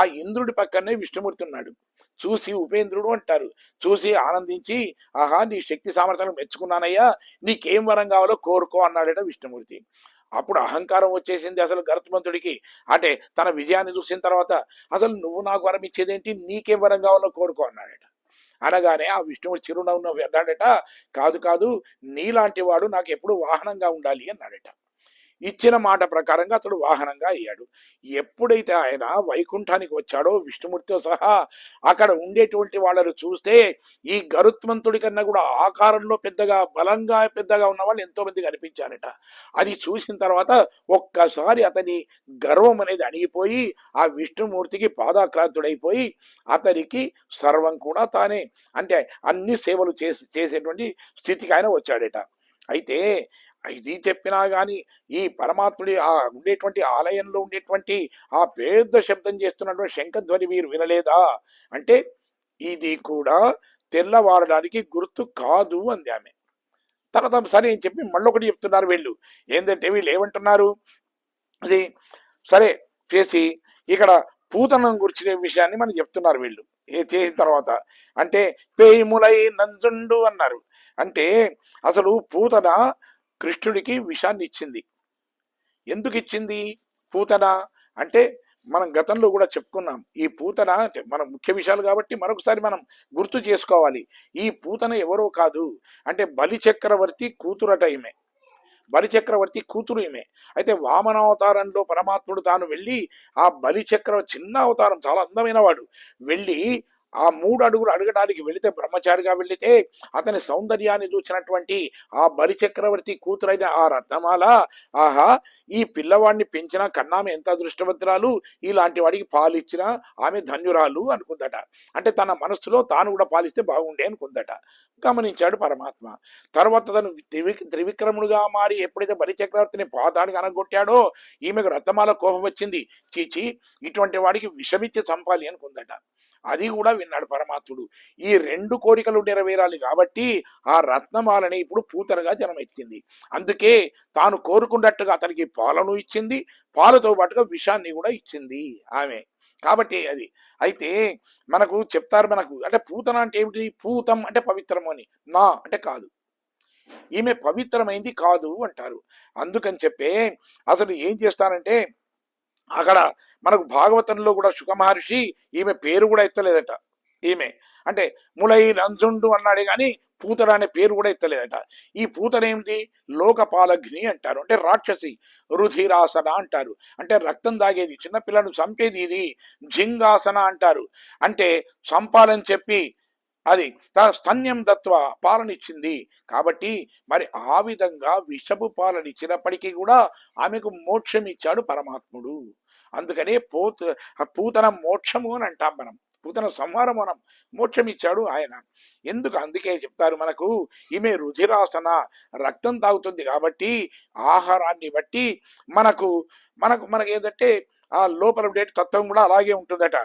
ఆ ఇంద్రుడి పక్కనే విష్ణుమూర్తి ఉన్నాడు. చూసి ఉపేంద్రుడు అంటారు, చూసి ఆనందించి, ఆహా నీ శక్తి సామర్థ్యాలు మెచ్చుకున్నానయ్యా, నీకేం వరం కావాలో కోరుకో అన్నాడట విష్ణుమూర్తి. అప్పుడు అహంకారం వచ్చేసింది అసలు గరుత్మంతుడికి. అంటే తన విజయాన్ని చూసిన తర్వాత, అసలు నువ్వు నాకు వరం ఇచ్చేదేంటి, నీకేం వరం కావాలో కోరుకో అన్నాడట. అనగానే ఆ విష్ణువు చిరునవ్వు అన్నాడట, కాదు కాదు, నీలాంటి వాడు నాకు ఎప్పుడు వాహనంగా ఉండాలి అన్నాడట. ఇచ్చిన మాట ప్రకారంగా అతడు వాహనంగా అయ్యాడు. ఎప్పుడైతే ఆయన వైకుంఠానికి వచ్చాడో విష్ణుమూర్తితో సహా, అక్కడ ఉండేటువంటి వాళ్ళను చూస్తే ఈ గరుత్మంతుడి కన్నా కూడా ఆకారంలో పెద్దగా బలంగా పెద్దగా ఉన్న వాళ్ళు ఎంతో మంది కనిపించారట. అది చూసిన తర్వాత ఒక్కసారి అతని గర్వం అనేది అణిగిపోయి ఆ విష్ణుమూర్తికి పాదాక్రాంతుడైపోయి అతనికి సర్వం కూడా తానే, అంటే అన్ని సేవలు చేసేటువంటి స్థితికి ఆయన వచ్చాడట. అయితే ఇది చెప్పినా గాని ఈ పరమాత్ముడి ఆ ఉండేటువంటి ఆలయంలో ఉండేటువంటి ఆ పెద్ద శబ్దం చేస్తున్నటువంటి శంఖధ్వని మీరు వినలేదా అంటే, ఇది కూడా తెల్లవారడానికి గుర్తు కాదు అంది ఆమె. తర్వాత సరే అని చెప్పి మళ్ళొకటి చెప్తున్నారు వీళ్ళు. ఏంటంటే వీళ్ళు ఏమంటున్నారు, అది సరే చేసి ఇక్కడ పూతనం గురించిన విషయాన్ని మనం చెప్తున్నారు వీళ్ళు. చేసిన తర్వాత అంటే పేయిములై నంజుండు అన్నారు. అంటే అసలు పూతన కృష్ణుడికి విషాన్ని ఇచ్చింది. ఎందుకు ఇచ్చింది పూతన అంటే, మనం గతంలో కూడా చెప్పుకున్నాం. ఈ పూతన మన ముఖ్య విషయాలు కాబట్టి మరొకసారి మనం గుర్తు చేసుకోవాలి. ఈ పూతన ఎవరో కాదు, అంటే బలి చక్రవర్తి కూతురట ఈమె. బలి చక్రవర్తి కూతురు ఈమె. అయితే వామనావతారంలో పరమాత్ముడు తాను వెళ్ళి ఆ బలి చిన్న అవతారం చాలా అందమైన వాడు, వెళ్ళి ఆ 3 అడుగులు అడగడానికి వెళితే, బ్రహ్మచారిగా వెళితే అతని సౌందర్యాన్ని చూసినటువంటి ఆ బలి చక్రవర్తి కూతురైన ఆ రత్నమాల, ఆహా, ఈ పిల్లవాడిని పెంచిన కన్నామె ఎంత అదృష్టవంతురాలు, ఇలాంటి వాడికి పాలిచ్చిన ఆమె ధన్యురాలు అనుకుందట. అంటే తన మనస్సులో తాను కూడా పాలిస్తే బాగుండే అనుకుందట. గమనించాడు పరమాత్మ. తర్వాత తను త్రివిక్రముడుగా మారి ఎప్పుడైతే బలి చక్రవర్తిని పాతానికి అనగొట్టాడో, ఈమెకు రత్నమాల కోపం వచ్చింది. చీచి, ఇటువంటి వాడికి విషమిచ్చి చంపాలి అనుకుందట. అది కూడా విన్నాడు పరమాత్ముడు. ఈ 2 కోరికలు నెరవేరాలి కాబట్టి ఆ రత్నమాలని ఇప్పుడు పూతనగా జన్మెత్తింది. అందుకే తాను కోరుకున్నట్టుగా అతనికి పాలను ఇచ్చింది, పాలతో పాటుగా విషాన్ని కూడా ఇచ్చింది ఆమె. కాబట్టి అది. అయితే మనకు చెప్తారు, మనకు అంటే పూతన అంటే ఏమిటి? పూతం అంటే పవిత్రము అని, నా అంటే కాదు, ఈమె పవిత్రమైంది కాదు అంటారు. అందుకని చెప్పే అసలు ఏం చేస్తారంటే, అక్కడ మనకు భాగవతంలో కూడా శుక మహర్షి ఈమె పేరు కూడా ఎత్తలేదట. ఈమె అంటే ములై నంజుండు అన్నాడే కానీ పూతన అనే పేరు కూడా ఎత్తలేదట. ఈ పూతన ఏమిటి? లోకపాలగ్ని అంటారు, అంటే రాక్షసి. రుధిరాసన అంటారు, అంటే రక్తం దాగేది, చిన్నపిల్లను చంపేది ఇది. జింగాసన అంటారు, అంటే చంపాలని చెప్పి అది స్తన్యం దత్వ పాలనిచ్చింది. కాబట్టి మరి ఆ విధంగా విషపు పాలనిచ్చినప్పటికీ కూడా ఆమెకు మోక్షం ఇచ్చాడు పరమాత్ముడు. అందుకనే పూతన మోక్షము అని అంటాం మనం, పూతన సంహారం మనం, మోక్షం ఇచ్చాడు ఆయన. ఎందుకు? అందుకే చెప్తారు మనకు, ఈమె రుధిరాసన, రక్తం తాగుతుంది కాబట్టి ఆహారాన్ని బట్టి మనకు మనకు మనకి ఏంటంటే ఆ లోపల ఉండే తత్వం కూడా అలాగే ఉంటుందట.